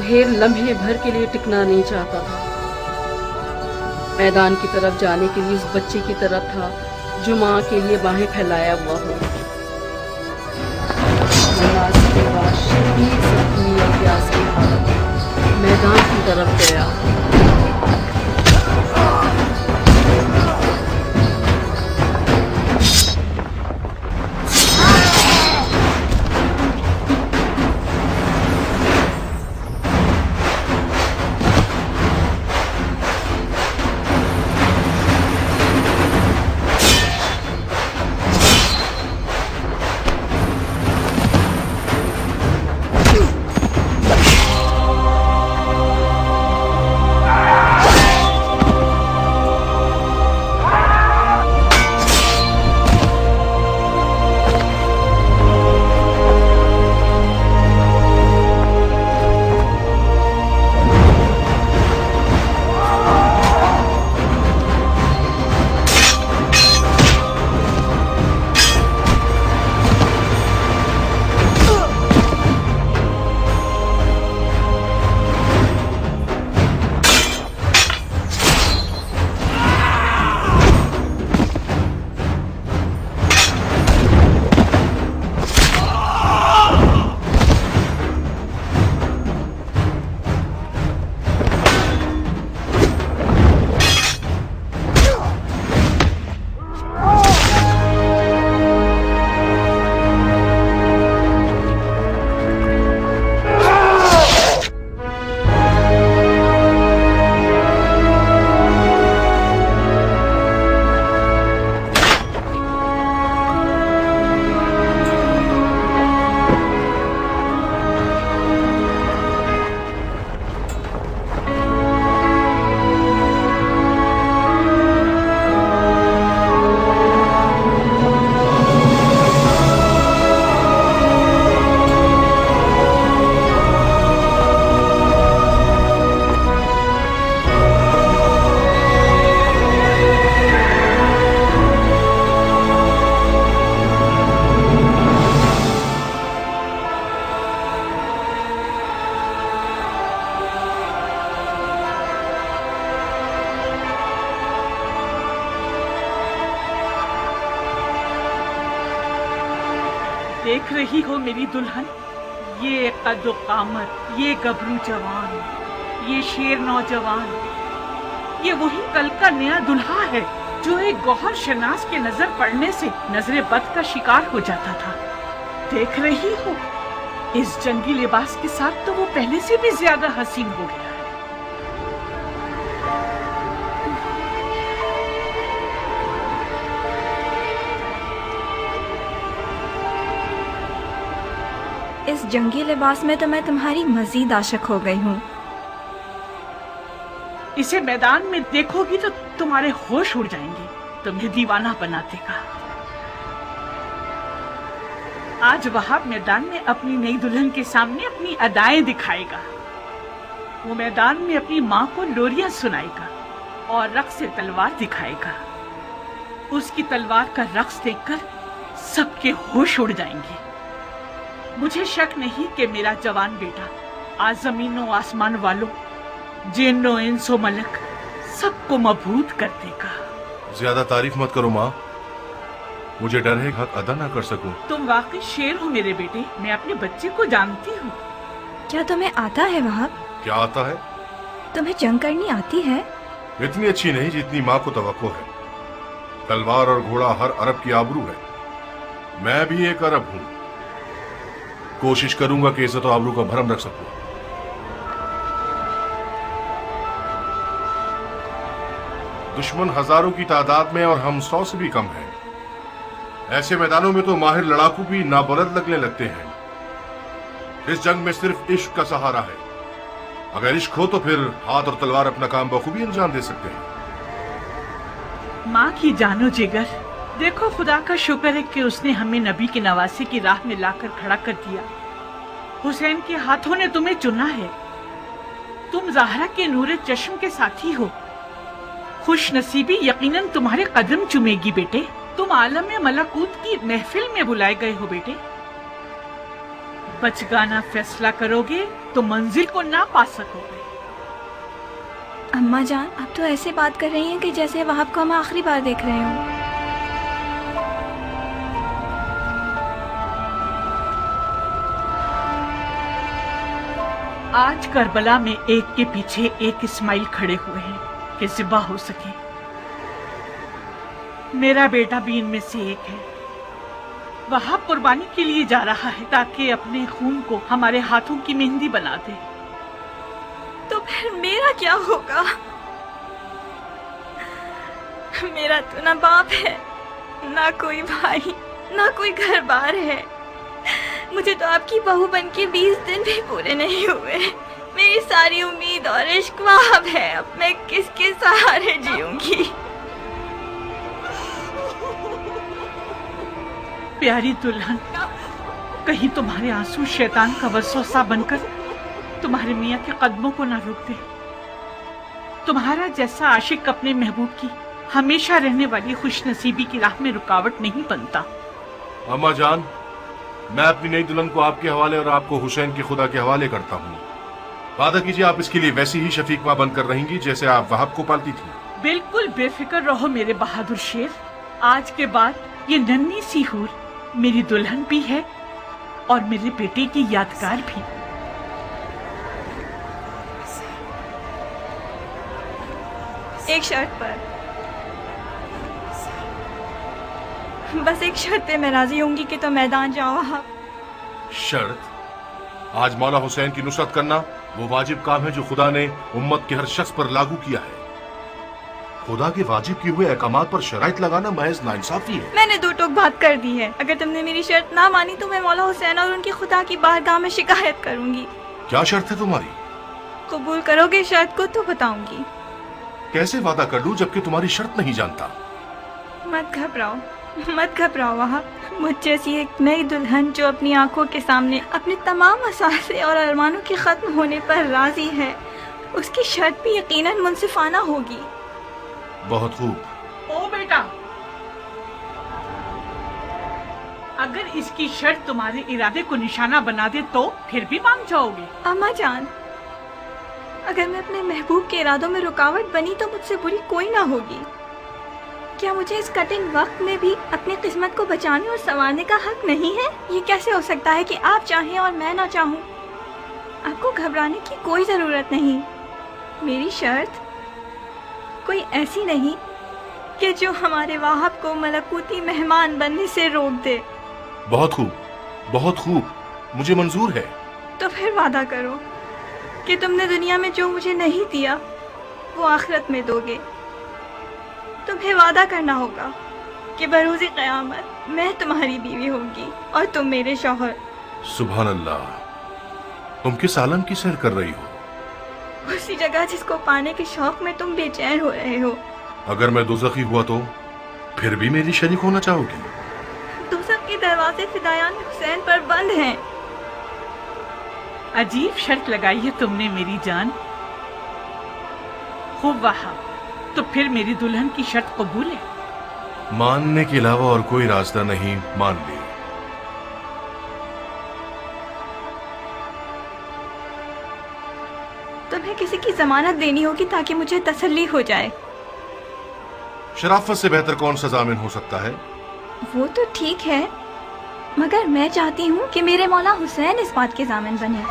सुहेल लम्हे भर के लिए टिकना नहीं चाहता था। मैदान की तरफ जाने के लिए उस बच्चे की तरफ था जो माँ के लिए बाहें फैलाया हुआ हो। नमाज के बाद शदीद जख्मी और प्यास की हालत में मैदान की तरफ गया। देख रही हो मेरी दुल्हन, ये कद्दो कामत, ये गबरू जवान, ये शेर नौजवान, ये वही कल का नया दुल्हा है जो एक गौहर शनास के नजर पड़ने से नजरे बद का शिकार हो जाता था। देख रही हो, इस जंगी लिबास के साथ तो वो पहले से भी ज्यादा हसीन हो गया। इस जंगी लिबास में तो मैं तुम्हारी मजीद आशिक हो गई हूँ। इसे मैदान में देखोगी तो तुम्हारे होश उड़ जाएंगे, तुम्हें दीवाना बना देगा। आज वहाब मैदान में अपनी नई दुल्हन के सामने अपनी अदाएं दिखाएगा। वो मैदान में अपनी माँ को लोरियां सुनाएगा और रक्स से तलवार दिखाएगा। उसकी तलवार का रक्स देखकर सबके होश उड़ जाएंगे। मुझे शक नहीं कि मेरा जवान बेटा आज जमीनों आसमान वालों, जिन्नो इंसो मलक सबको मबहूत कर देगा। ज्यादा तारीफ मत करो माँ, मुझे डर है हक अदा ना कर सकूं। तुम वाकई शेर हो मेरे बेटे, मैं अपने बच्चे को जानती हूँ। क्या तुम्हें आता है वहाब? क्या आता है? तुम्हें जंग करनी आती है? इतनी अच्छी नहीं जितनी माँ को तवक्को है। तलवार और घोड़ा हर अरब की आबरू है। मैं भी एक अरब हूँ। कोशिश करूंगा कि इज्जत और आबरू का भरम रख सकूं। दुश्मन हजारों की तादाद में और हम 100 से भी कम हैं। ऐसे मैदानों में तो माहिर लड़ाकू भी नाबलद लगने लगते हैं। इस जंग में सिर्फ इश्क का सहारा है। अगर इश्क हो तो फिर हाथ और तलवार अपना काम बखूबी अंजाम दे सकते हैं। माँ की जानो जिगर, देखो खुदा का शुक्र है कि उसने हमें नबी की नवासी की राह में लाकर खड़ा कर दिया। हुसैन के हाथों ने तुम्हें चुना है। तुम ज़हरा के नूरे चश्म के साथी हो। खुश नसीबी यकीनन तुम्हारे कदम चुमेगी बेटे। तुम आलम मलकूत की महफिल में बुलाए गए हो बेटे। बचगाना फैसला करोगे तो मंजिल को ना पा सकोगे। अम्मा जान, आप तो ऐसे बात कर रही हैं कि जैसे वहाब को हम आखिरी बार देख रहे हों। आज करबला में एक के पीछे एक इस्माइल खड़े हुए हैं कि ज़िबा हो सके। मेरा बेटा भी इनमें से एक है। वहाब कुर्बानी के लिए जा रहा है ताकि अपने खून को हमारे हाथों की मेहंदी बना दे। तो फिर मेरा क्या होगा? मेरा तो ना बाप है, ना कोई भाई, ना कोई घर बार है। मुझे तो आपकी बहू बन के 20 दिन भी पूरे नहीं हुए। मेरी सारी उम्मीद और इश्क वहाब है। अब मैं किसके सहारे जीऊंगी? प्यारी दुल्हन, कहीं तुम्हारे आंसू शैतान का वसवसा बनकर तुम्हारे मियाँ के कदमों को ना रोक दे। तुम्हारा जैसा आशिक अपने महबूब की हमेशा रहने वाली खुशनसीबी की राह में रुकावट नहीं बनता। अम्मा जान, मैं अपनी नई दुल्हन को आपके हवाले और आपको हुसैन के खुदा के हवाले करता हूँ। वादा कीजिए आप इसके लिए वैसी ही शफीक माँ बनकर रहेंगी जैसे आप वहाब को पालती थी। बिल्कुल बेफिक्र रहो मेरे बहादुर शेर। आज के बाद ये नन्ही सी हूर मेरी दुल्हन भी है और मेरे बेटे की यादगार भी। एक शर्त पर, बस एक शर्त पे मैं राजी होंगी कि तो मैदान जाओ आप। शर्त? आज मौला हुसैन की नुसरत करना वो वाजिब काम है जो खुदा ने उम्मत के हर शख्स पर लागू किया है। खुदा के वाजिब किए हुए अहकामात पर शराइत लगाना महज नाइंसाफी है। मैंने दो टोक बात कर दी है। अगर तुमने मेरी शर्त ना मानी तो मैं मौला हुसैन और उनकी खुदा की बारगाह में शिकायत करूंगी। क्या शर्त है तुम्हारी? कबूल करोगे शर्त को तो बताऊंगी। कैसे वादा कर लूं जबकि तुम्हारी शर्त नहीं जानता? मत घबराओ, मत घबराओ वहाब। मुझ जैसी एक नई दुल्हन जो अपनी आंखों के सामने अपने तमाम असासे और अरमानों के खत्म होने पर राजी है, उसकी शर्त भी यकीनन मुनसिफाना होगी। बहुत खूब। ओ बेटा, अगर इसकी शर्त तुम्हारे इरादे को निशाना बना दे तो फिर भी मान जाओगे? अम्मा जान, अगर मैं अपने महबूब के इरादों में रुकावट बनी तो मुझसे बुरी कोई ना होगी। क्या मुझे इस कठिन वक्त में भी अपनी किस्मत को बचाने और संवारने का हक नहीं है? ये कैसे हो सकता है कि आप चाहें और मैं ना चाहूँ? आपको घबराने की कोई जरूरत नहीं। मेरी शर्त कोई ऐसी नहीं कि जो हमारे वाहब को मलकूती मेहमान बनने से रोक दे। बहुत खूब, बहुत खूब, मुझे मंजूर है। तो फिर वादा करो कि तुमने दुनिया में जो मुझे नहीं दिया वो आखिरत में दोगे। तुम्हें वादा करना होगा कि बरोज़े क़यामत मैं तुम्हारी बीवी होंगी और तुम मेरे शौहर। सुभान अल्लाह, तुम किस आलम की सैर कर रही हो? उसी जगह जिसको पाने के शौक में तुम बेचैन हो रहे हो। अगर मैं दोज़खी हुआ तो फिर भी मेरी शरीक होना चाहोगी? दोज़ख के दरवाजे फिदायान हुसैन पर बंद हैं। अजीब शर्त लगाई है तुमने मेरी जान। खूब वहाब, तो फिर मेरी दुल्हन की शर्त कबूल है? मानने के अलावा और कोई रास्ता नहीं, मान ली। तुम्हें किसी की जमानत देनी होगी ताकि मुझे तसल्ली हो जाए। शराफत से बेहतर कौन सा जामिन हो सकता है? वो तो ठीक है, मगर मैं चाहती हूँ कि मेरे मौला हुसैन इस बात के जामिन बने।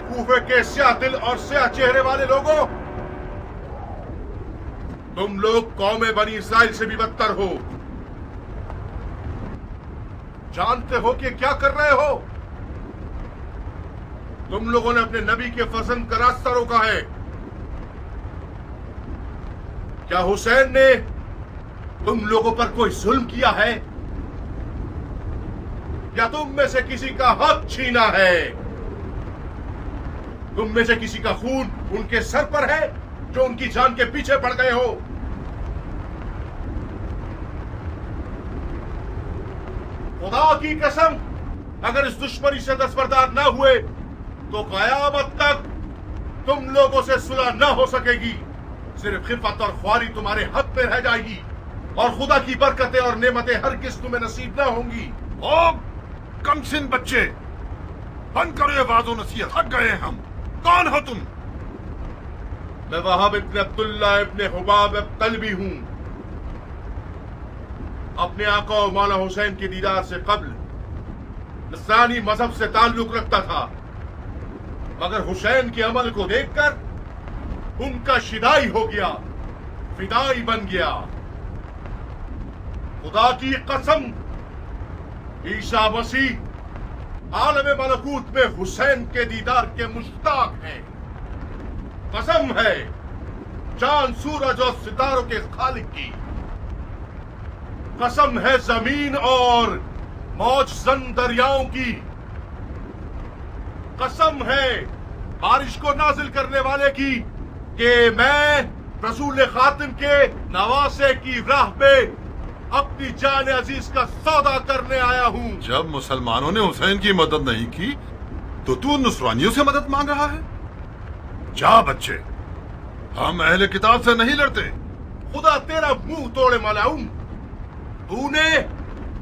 कूफे के स्याह दिल और स्याह चेहरे वाले लोगों, तुम लोग कौम बनी इसराइल से भी बदतर हो। जानते हो कि क्या कर रहे हो? तुम लोगों ने अपने नबी के फजन का रास्ता रोका है। क्या हुसैन ने तुम लोगों पर कोई जुल्म किया है या तुम में से किसी का हक छीना है? तुम में से किसी का खून उनके सर पर है जो उनकी जान के पीछे पड़ गए हो? खुदा की कसम, अगर इस दुश्मनी से दस्तबरदार न हुए तो कयामत तक तुम लोगों से सुलह न हो सकेगी। सिर्फ खिफत और ख्वारी तुम्हारे हक पे रह जाएगी और खुदा की बरकतें और नेमतें हरगिज़ तुम्हें नसीब न होंगी। ओ कमसिन बच्चे, बंद करो ये वाज़ो नसीहत, थक गए हैं हम। कौन हो तुम? मैं वहाब इब्न अब्दुल्ला इब्न हुबाब कल्बी हूं। अपने आका और मौला हुसैन के दीदार से कब्ल नसरानी मजहब से ताल्लुक रखता था, मगर हुसैन के अमल को देखकर उनका शिदाई हो गया, फिदाई बन गया। खुदा की कसम, ईसा मसीह आलम मलकूत में हुसैन के दीदार के मुश्ताक हैं। कसम है चांद सूरज और सितारों के खालिक की। कसम है जमीन और मौज जन दरियाओं की। कसम है बारिश को नाजिल करने वाले की कि मैं रसूल खातिम के नवासे की राह पे अपनी जान अजीज का सौदा करने आया हूँ। जब मुसलमानों ने हुसैन की मदद नहीं की तो तू नुसरानियों से मदद मांग रहा है? जा बच्चे, हम अहले किताब से नहीं लड़ते। खुदा तेरा मुंह तोड़े मलाऊं, तूने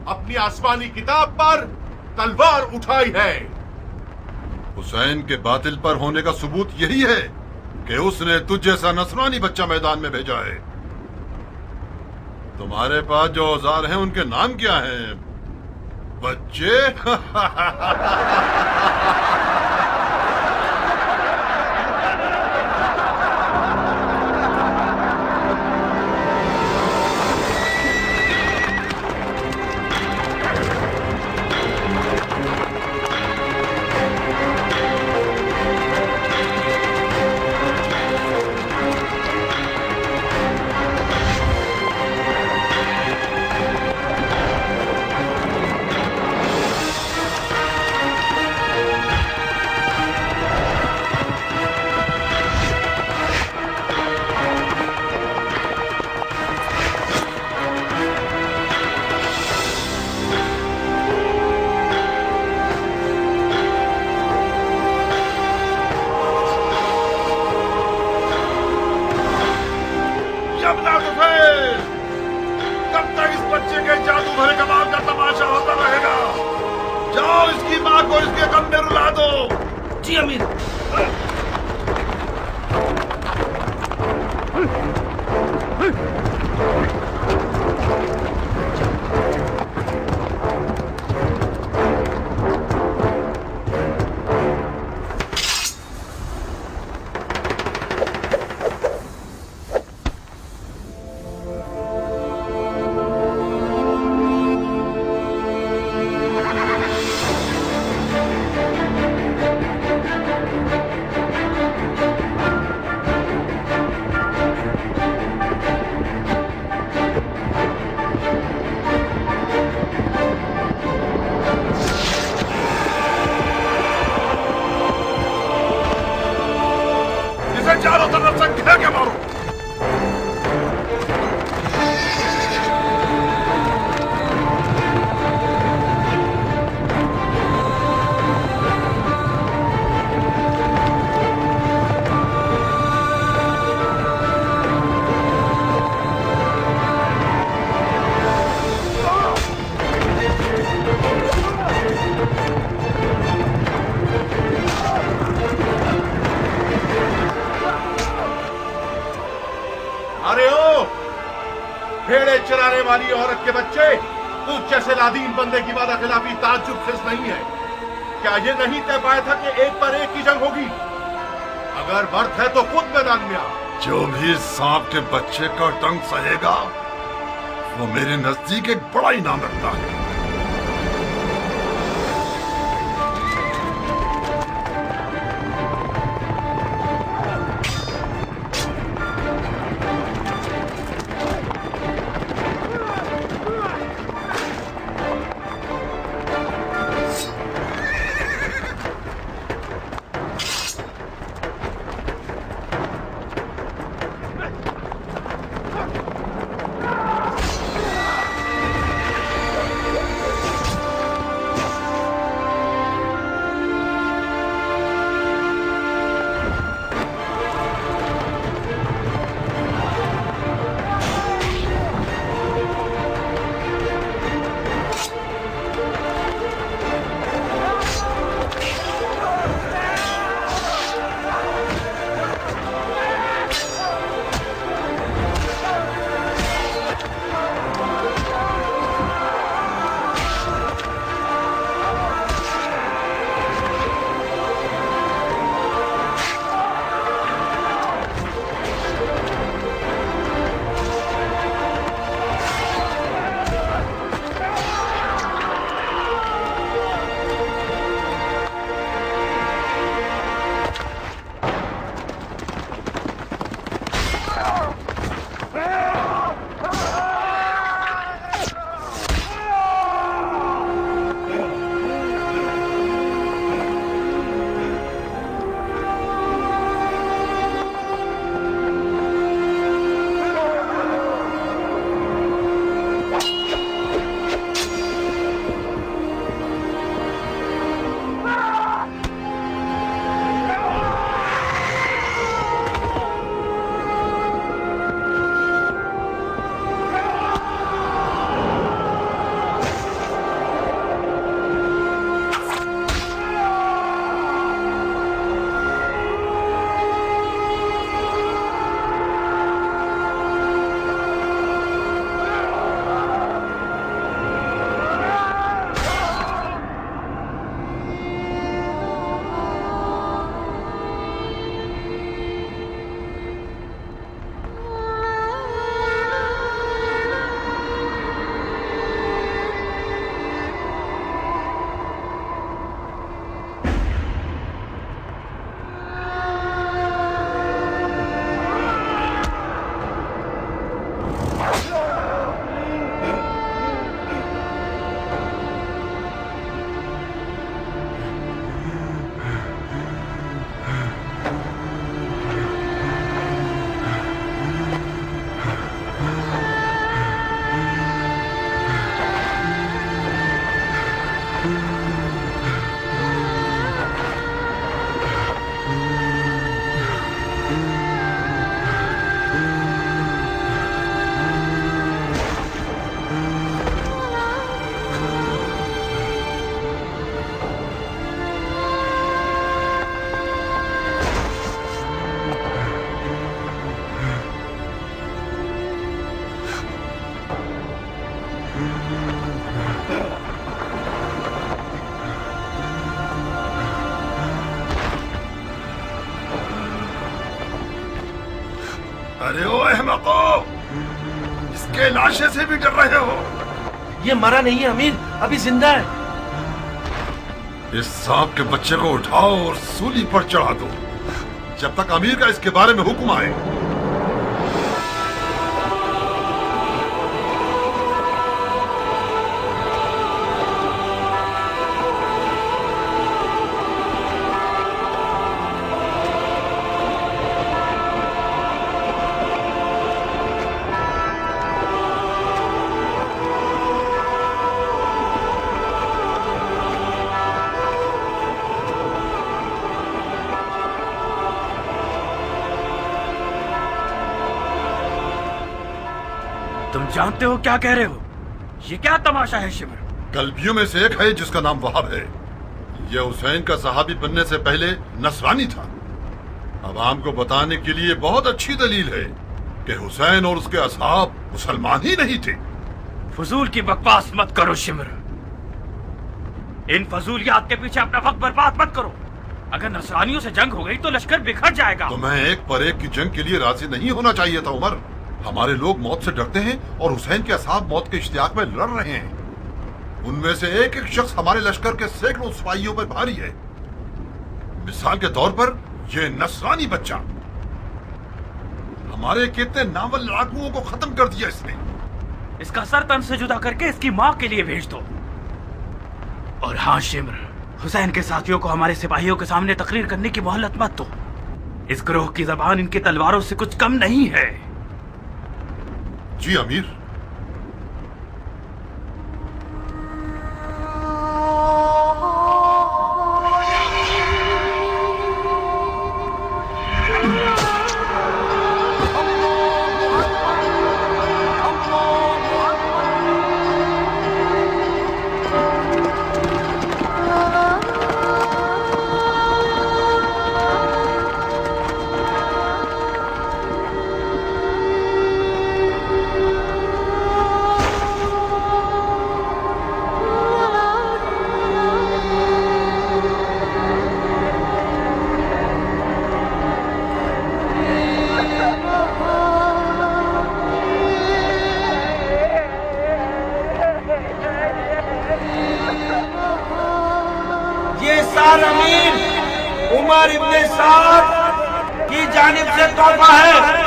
अपनी आसमानी किताब पर तलवार उठाई है। हुसैन के बातिल पर होने का सबूत यही है कि उसने तुझ जैसा नसरानी बच्चा मैदान में भेजा है। तुम्हारे पास जो औजार हैं उनके नाम क्या हैं बच्चे? चारों तरफ से घेर के मारो। चराने वाली औरत के बच्चे, तू जैसे लादीन बंदे की वादा खिलाफी ताज्जुब खिज नहीं है। क्या ये नहीं तय पाया था कि एक पर एक की जंग होगी? अगर बर्थ है तो खुद मैदान में आ। जो भी सांप के बच्चे का डंक सहेगा वो मेरे नजदीक एक बड़ा इनाम रखता है। अरे ओ अहमको, इसके लाशे से भी डर रहे हो? ये मरा नहीं है अमीर, अभी जिंदा है। इस सांप के बच्चे को उठाओ और सूली पर चढ़ा दो जब तक अमीर का इसके बारे में हुक्म आए। तुम जानते हो क्या कह रहे हो? ये क्या तमाशा है शिमर? कल्बियों में से एक है जिसका नाम वहाब है। यह हुसैन का सहाबी बनने से पहले नसरानी था। अवाम को बताने के लिए बहुत अच्छी दलील है कि हुसैन और उसके असहाब मुसलमान ही नहीं थे। फजूल की बकवास मत करो शिमर। इन फजूलियात के पीछे अपना वक्त बर्बाद मत करो। अगर नसरानियों से जंग हो गई तो लश्कर बिखर जाएगा। तो मैं एक पर एक की जंग के लिए राजी नहीं होना चाहिए था उमर। हमारे लोग मौत से डरते हैं और हुसैन के असहाब मौत के इश्तियाक में लड़ रहे हैं। उनमें से एक एक शख्स हमारे लश्कर के सैकड़ों सिपाहियों पर भारी है। मिसाल के तौर पर यह नसरानी बच्चा हमारे कितने नावल लड़ाकुओं को खत्म कर दिया इसने। इसका सर तन से जुदा करके इसकी माँ के लिए भेज दो। और हाँ शिमर, हुसैन के साथियों को हमारे सिपाहियों के सामने तकरीर करने की मोहलत मत दो। इस ग्रोह की जबान इनकी तलवारों से कुछ कम नहीं है। जी अमीर। उमर इब्ने साद की जानिब से तोहफा है।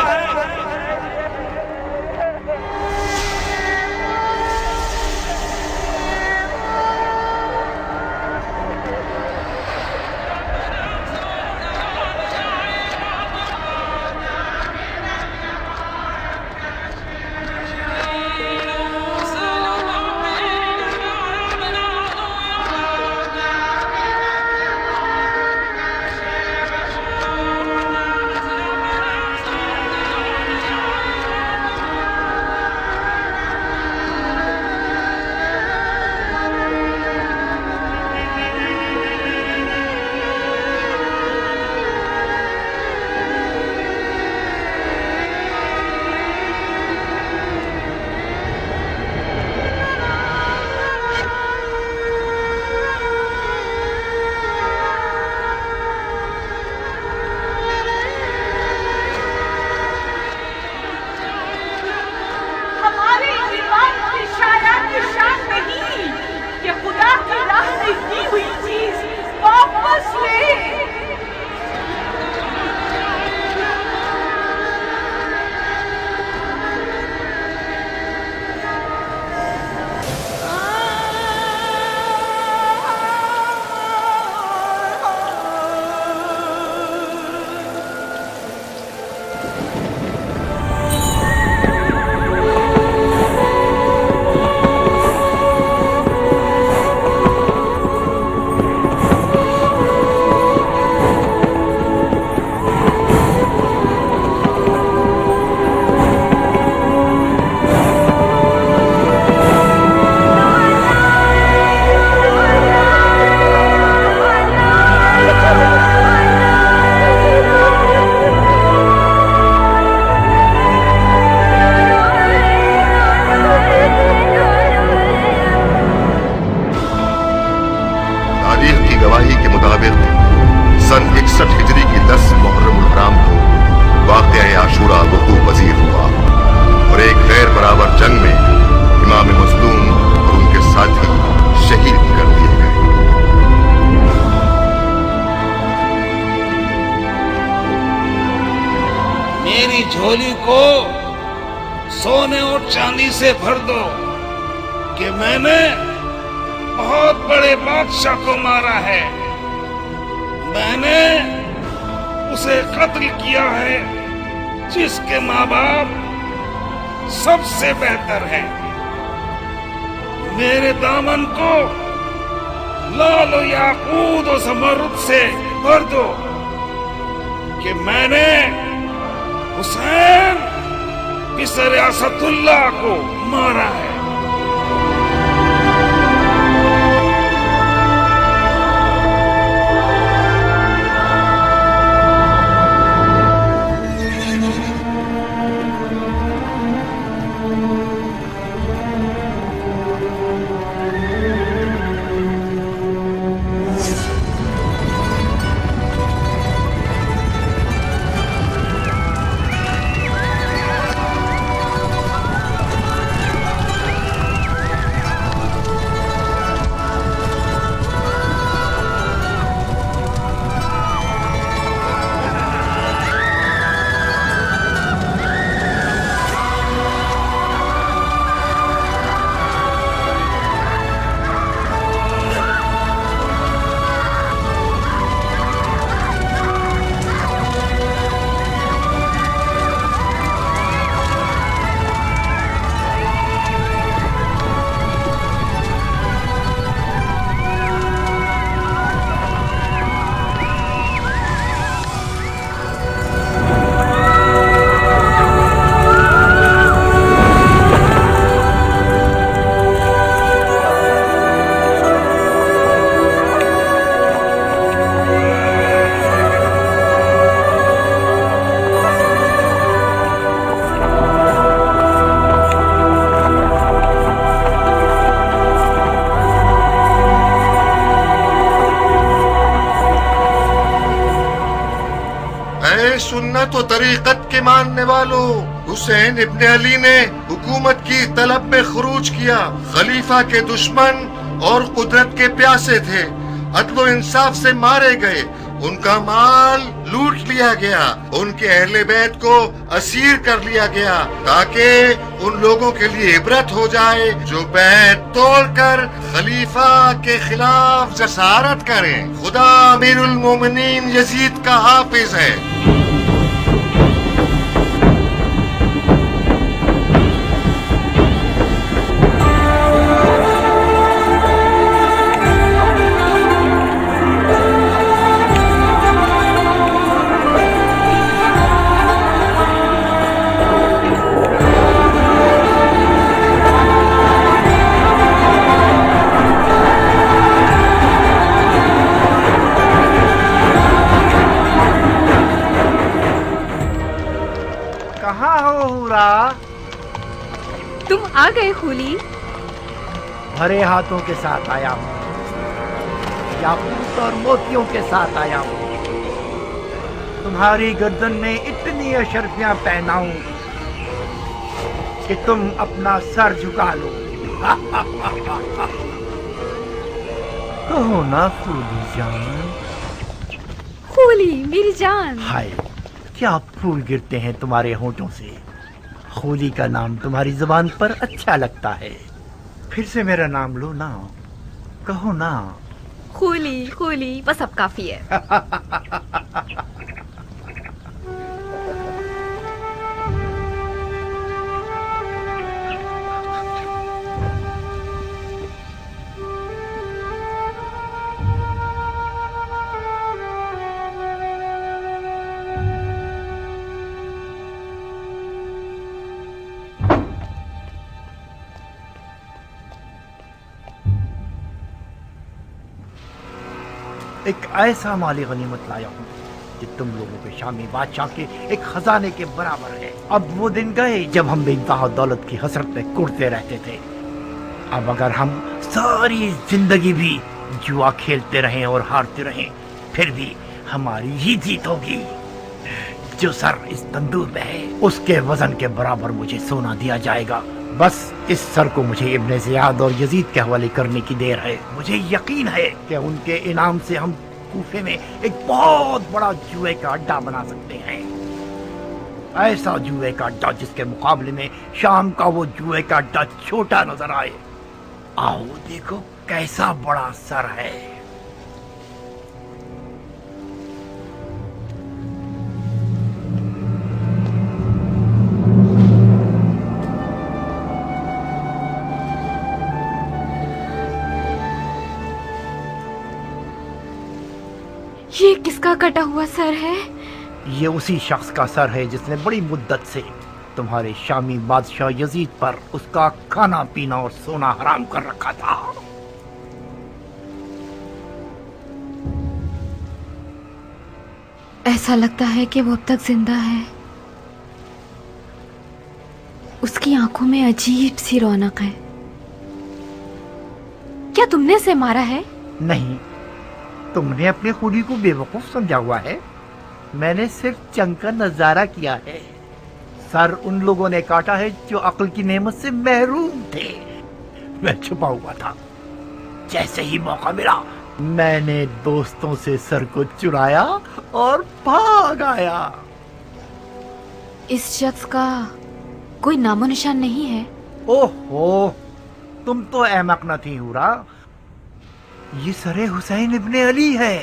सन 61 हिजरी की 10 मुहर्रम उल हराम को वाक़या आशूरा वक़ू पजीर हुआ और एक गैर बराबर जंग में इमाम मज़लूम और उनके साथी शहीद कर दिए गए। मेरी झोली को सोने और चांदी से भर दो कि मैंने बहुत बड़े बादशाह को मारा है। मैंने उसे कत्ल किया है जिसके माँ बाप सबसे बेहतर हैं। मेरे दामन को लाल और याकूत और ज़मरुद से भर दो कि मैंने हुसैन बिसर असदुल्लाह को मारा है। सुन्नत और तरीक़त के मानने वालों, हुसैन इब्न अली ने हुकूमत की तलब में खुरूज किया। खलीफा के दुश्मन और कुदरत के प्यासे थे, अदल इंसाफ से मारे गए, उनका माल लूट लिया गया, उनके अहले बैत को असीर कर लिया गया ताकि उन लोगों के लिए इबरत हो जाए जो बैत तोड़कर खलीफा के खिलाफ जसारत करें। खुदा अमीरुल मोमिनीन यजीद का हाफिज है। तुम आ गए खूली? भरे हाथों के साथ आया हूँ, याकूत और मोतियों के साथ आया हूँ। तुम्हारी गर्दन में इतनी अशरफियां पहनाऊं कि तुम अपना सर झुका लो। कहो ना खूली जान। खूली मेरी जान। हाय, क्या फूल गिरते हैं तुम्हारे होठों से। खूली का नाम तुम्हारी जुबान पर अच्छा लगता है। फिर से मेरा नाम लो ना, कहो ना। खूली खूली बस अब काफी है। एक ऐसा माली गनीमत लाया हूँ कि तुम लोगों के शामी बादशाह के एक खजाने के बराबर है। अब वो दिन गए जब हम बेइंतहा दौलत की हसरत में कुड़ते रहते थे। अब अगर हम सारी जिंदगी भी जुआ खेलते रहें और हारते रहें, फिर भी हमारी ही जीत होगी। जो सर इस तंदूर में है उसके वजन के बराबर मुझे सोना दिया जाएगा। बस इस सर को मुझे इब्ने ज़ियाद और यजीद के हवाले करने की देर है। मुझे यकीन है कि उनके इनाम से हम कूफे में एक बहुत बड़ा जुए का अड्डा बना सकते हैं। ऐसा जुए का अड्डा जिसके मुकाबले में शाम का वो जुए का अड्डा छोटा नजर आए। आओ देखो कैसा बड़ा सर है। ये किसका कटा हुआ सर है? ये उसी शख्स का सर है जिसने बड़ी मुद्दत से तुम्हारे शामी बादशाह यजीद पर उसका खाना पीना और सोना हराम कर रखा था। ऐसा लगता है कि वो अब तक जिंदा है। उसकी आंखों में अजीब सी रौनक है। क्या तुमने उसे मारा है? नहीं, तुमने अपने खूनी को बेवकूफ समझा हुआ है। मैंने सिर्फ जंग का नजारा किया है। सर उन लोगों ने काटा है जो अक्ल की नेमत से महरूम थे। मैं छुपा हुआ था। जैसे ही मौका मिला मैंने दोस्तों से सर को चुराया और भाग आया। इस शख्स का कोई नामो निशान नहीं है? ओहो, तुम तो अहमक न थी हुरा। ये सरे हुसैन इब्ने अली है।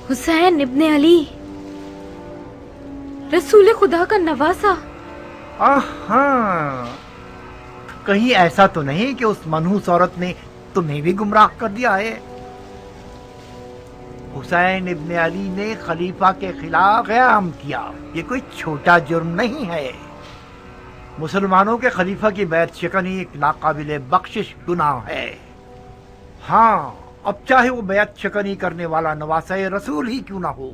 हुसैन इब्ने अली, रसूल खुदा का नवासा। हाँ, कहीं ऐसा तो नहीं कि उस मनहूस औरत ने तुम्हें भी गुमराह कर दिया है? हुसैन इब्ने अली ने खलीफा के खिलाफ क़याम किया। ये कोई छोटा जुर्म नहीं है। मुसलमानों के खलीफा की बैत शिकनी एक नाकाबिले बख्शिश गुनाह है। हाँ, अब चाहे वो बैत शिकनी करने वाला नवासे रसूल ही क्यों ना हो।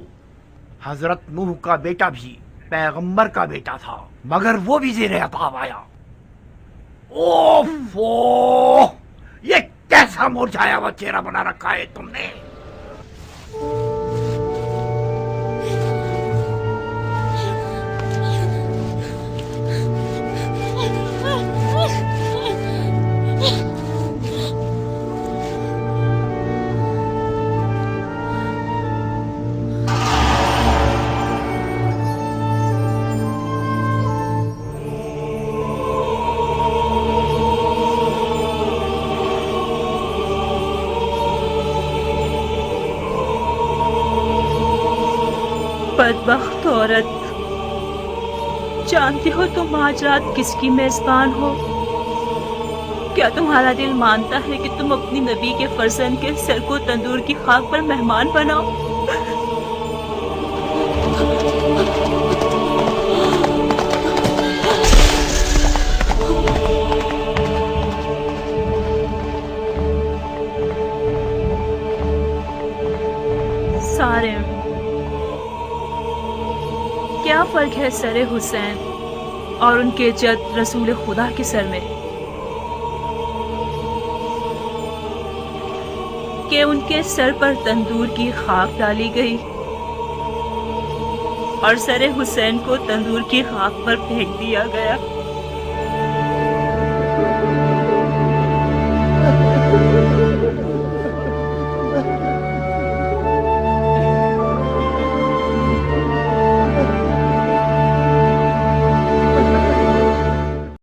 हजरत नूह का बेटा भी पैगंबर का बेटा था, मगर वो भी ज़ेरे अताब आया। ओफो, ये कैसा मुरझाया हुआ चेहरा बना रखा है तुमने। बदबख्त औरत, जानती हो तुम आज रात किसकी मेजबान हो? क्या तुम्हारा दिल मानता है कि तुम अपनी नबी के फर्जंद के सर को तंदूर की खाक पर मेहमान बनाओ? सारे क्या फर्क है सरे हुसैन और उनके जद रसूल खुदा के सर में कि उनके सर पर तंदूर की खाक डाली गई और सरे हुसैन को तंदूर की खाक पर फेंक दिया गया।